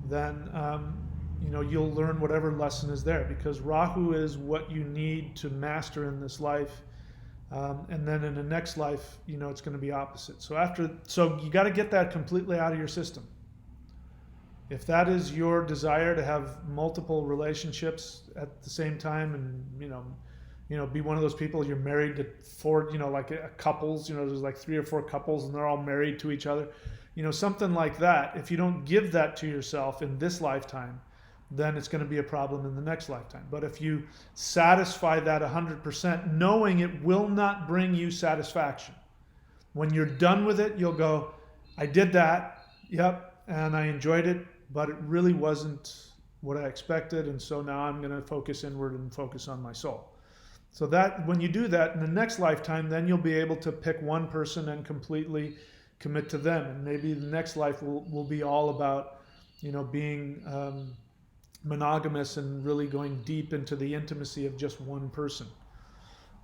then you'll learn whatever lesson is there, because Rahu is what you need to master in this life, and then in the next life, it's going to be opposite. So you got to get that completely out of your system. If that is your desire to have multiple relationships at the same time, and be one of those people, you're married to four, like couples, there's like 3 or 4 couples and they're all married to each other, something like that. If you don't give that to yourself in this lifetime, then it's going to be a problem in the next lifetime. But if you satisfy that 100%, knowing it will not bring you satisfaction, when you're done with it, you'll go, I did that, yep, and I enjoyed it, but it really wasn't what I expected, and so now I'm going to focus inward and focus on my soul. So that when you do that in the next lifetime, then you'll be able to pick one person and completely commit to them. And maybe the next life will be all about, being monogamous and really going deep into the intimacy of just one person,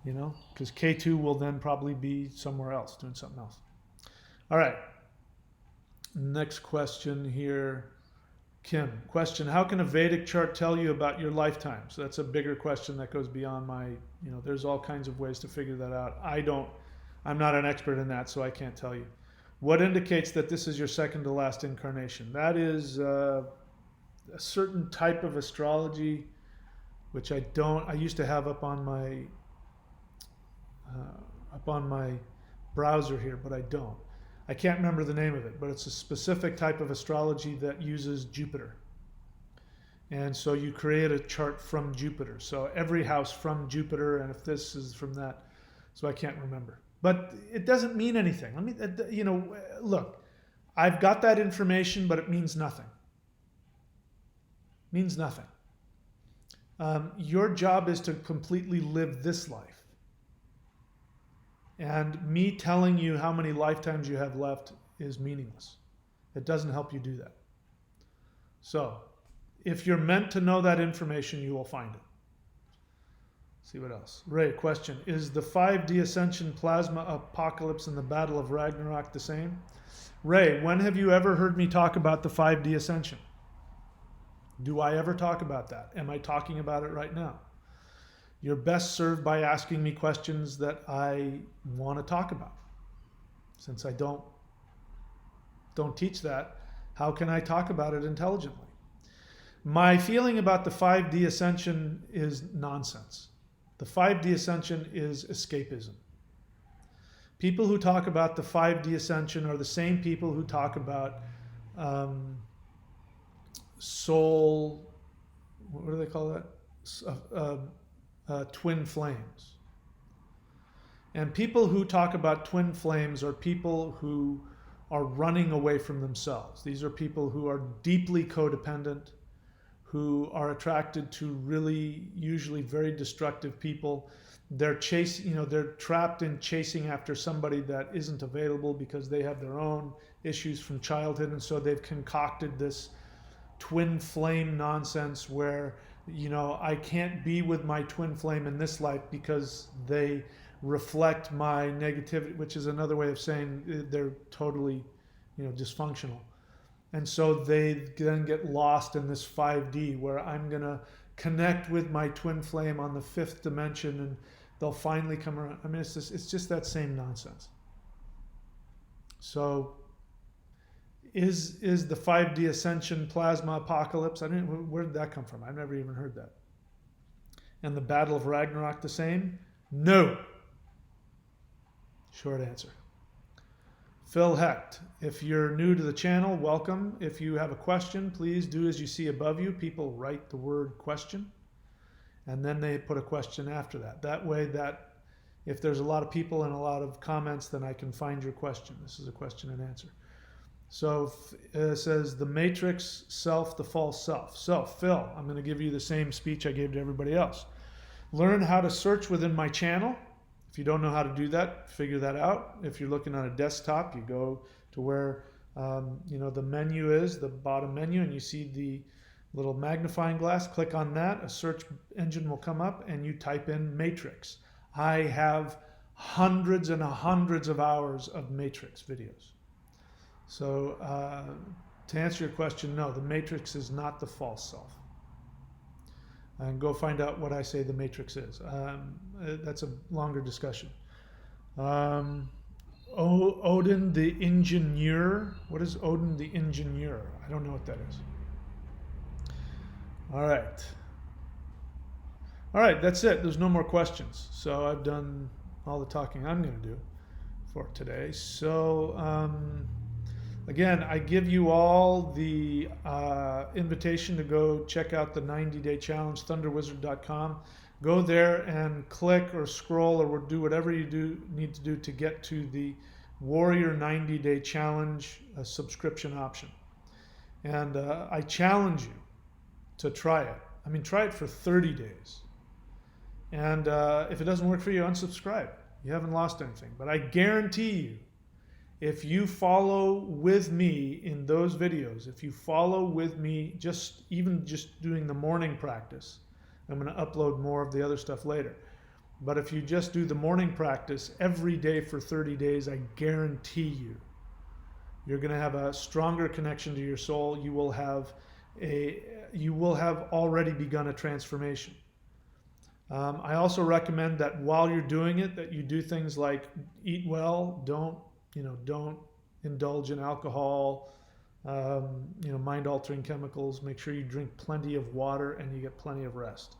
because K2 will then probably be somewhere else doing something else. All right. Next question here. Kim, question, how can a Vedic chart tell you about your lifetime? So that's a bigger question that goes beyond my, there's all kinds of ways to figure that out. I'm not an expert in that, so I can't tell you. What indicates that this is your second to last incarnation? That is a certain type of astrology, which I used to have up on my browser here, but I don't. I can't remember the name of it, but it's a specific type of astrology that uses Jupiter. And so you create a chart from Jupiter. So every house from Jupiter, and if this is from that, so I can't remember. But it doesn't mean anything. Look, I've got that information, but it means nothing. It means nothing. Your job is to completely live this life. And me telling you how many lifetimes you have left is meaningless. It doesn't help you do that. So, if you're meant to know that information, you will find it. See what else. Ray, question. Is the 5D Ascension Plasma Apocalypse and the Battle of Ragnarok the same? Ray, when have you ever heard me talk about the 5D Ascension? Do I ever talk about that? Am I talking about it right now? You're best served by asking me questions that I want to talk about. Since I don't teach that, how can I talk about it intelligently? My feeling about the 5D Ascension is nonsense. The 5D Ascension is escapism. People who talk about the 5D Ascension are the same people who talk about soul, what do they call that? Twin flames. And people who talk about twin flames are people who are running away from themselves. These are people who are deeply codependent, who are attracted to really usually very destructive people. They're they're trapped in chasing after somebody that isn't available because they have their own issues from childhood, and so they've concocted this twin flame nonsense where I can't be with my twin flame in this life because they reflect my negativity, which is another way of saying they're totally, dysfunctional. And so they then get lost in this 5D where I'm going to connect with my twin flame on the 5th dimension and they'll finally come around. I mean, it's just that same nonsense. So is the 5D Ascension Plasma Apocalypse? Where did that come from? I've never even heard that. And the Battle of Ragnarok the same? No. Short answer. Phil Hecht, if you're new to the channel, welcome. If you have a question, please do as you see above you. People write the word question, and then they put a question after that. That way, that if there's a lot of people and a lot of comments, then I can find your question. This is a question and answer. So it says, the matrix self, the false self. So Phil, I'm going to give you the same speech I gave to everybody else. Learn how to search within my channel If you don't know how to do that, figure that out. If you're looking on a desktop, you go to where the menu is, the bottom menu, and you see the little magnifying glass. Click on that. A search engine will come up, and you type in Matrix. I have hundreds and hundreds of hours of Matrix videos. So to answer your question, no, the Matrix is not the false self. And go find out what I say the Matrix is. That's a longer discussion. Odin the Engineer. What is Odin the Engineer? I don't know what that is. All right. All right, that's it. There's no more questions. So I've done all the talking I'm going to do for today. So again, I give you all the invitation to go check out the 90-day challenge, thunderwizard.com. Go there and click or scroll or do whatever you need to do to get to the Warrior 90-day challenge subscription option. And I challenge you to try it. I mean, try it for 30 days. And if it doesn't work for you, unsubscribe. You haven't lost anything. But I guarantee you, if you follow with me in those videos, if you follow with me, even just doing the morning practice, I'm going to upload more of the other stuff later. But if you just do the morning practice every day for 30 days, I guarantee you're going to have a stronger connection to your soul. You will have already begun a transformation. I also recommend that while you're doing it, that you do things like eat well, don't indulge in alcohol, mind-altering chemicals. Make sure you drink plenty of water and you get plenty of rest,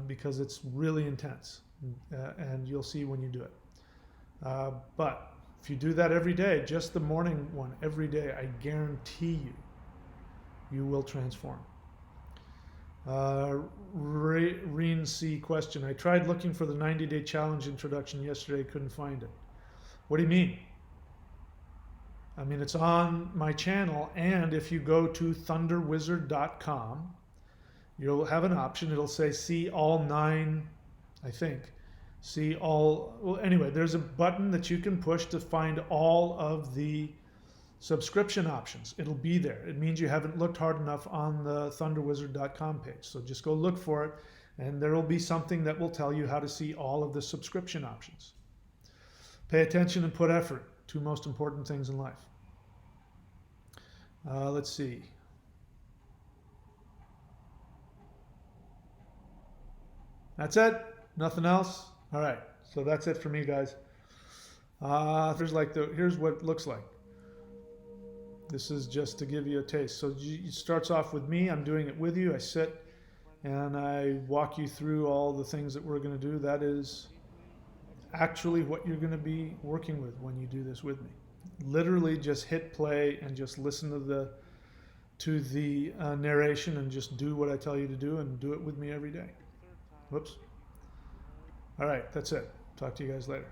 because it's really intense, and you'll see when you do it. But if you do that every day, just the morning one every day, I guarantee you will transform. Reen C question. I tried looking for the 90-day challenge introduction yesterday, couldn't find it. What do you mean? I mean, it's on my channel, and if you go to thunderwizard.com, you'll have an option. It'll say see all 9, I think. See all, well, anyway, there's a button that you can push to find all of the subscription options. It'll be there. It means you haven't looked hard enough on the thunderwizard.com page. So just go look for it, and there will be something that will tell you how to see all of the subscription options. Pay attention and put effort. 2 most important things in life. Let's see. That's it? Nothing else? All right. So that's it for me, guys. Here's what it looks like. This is just to give you a taste. So it starts off with me. I'm doing it with you. I sit and I walk you through all the things that we're going to do. That is actually what you're going to be working with when you do this with me. Literally just hit play and just listen to the narration and just do what I tell you to do, and do it with me every day. Whoops. All right, that's it. Talk to you guys later.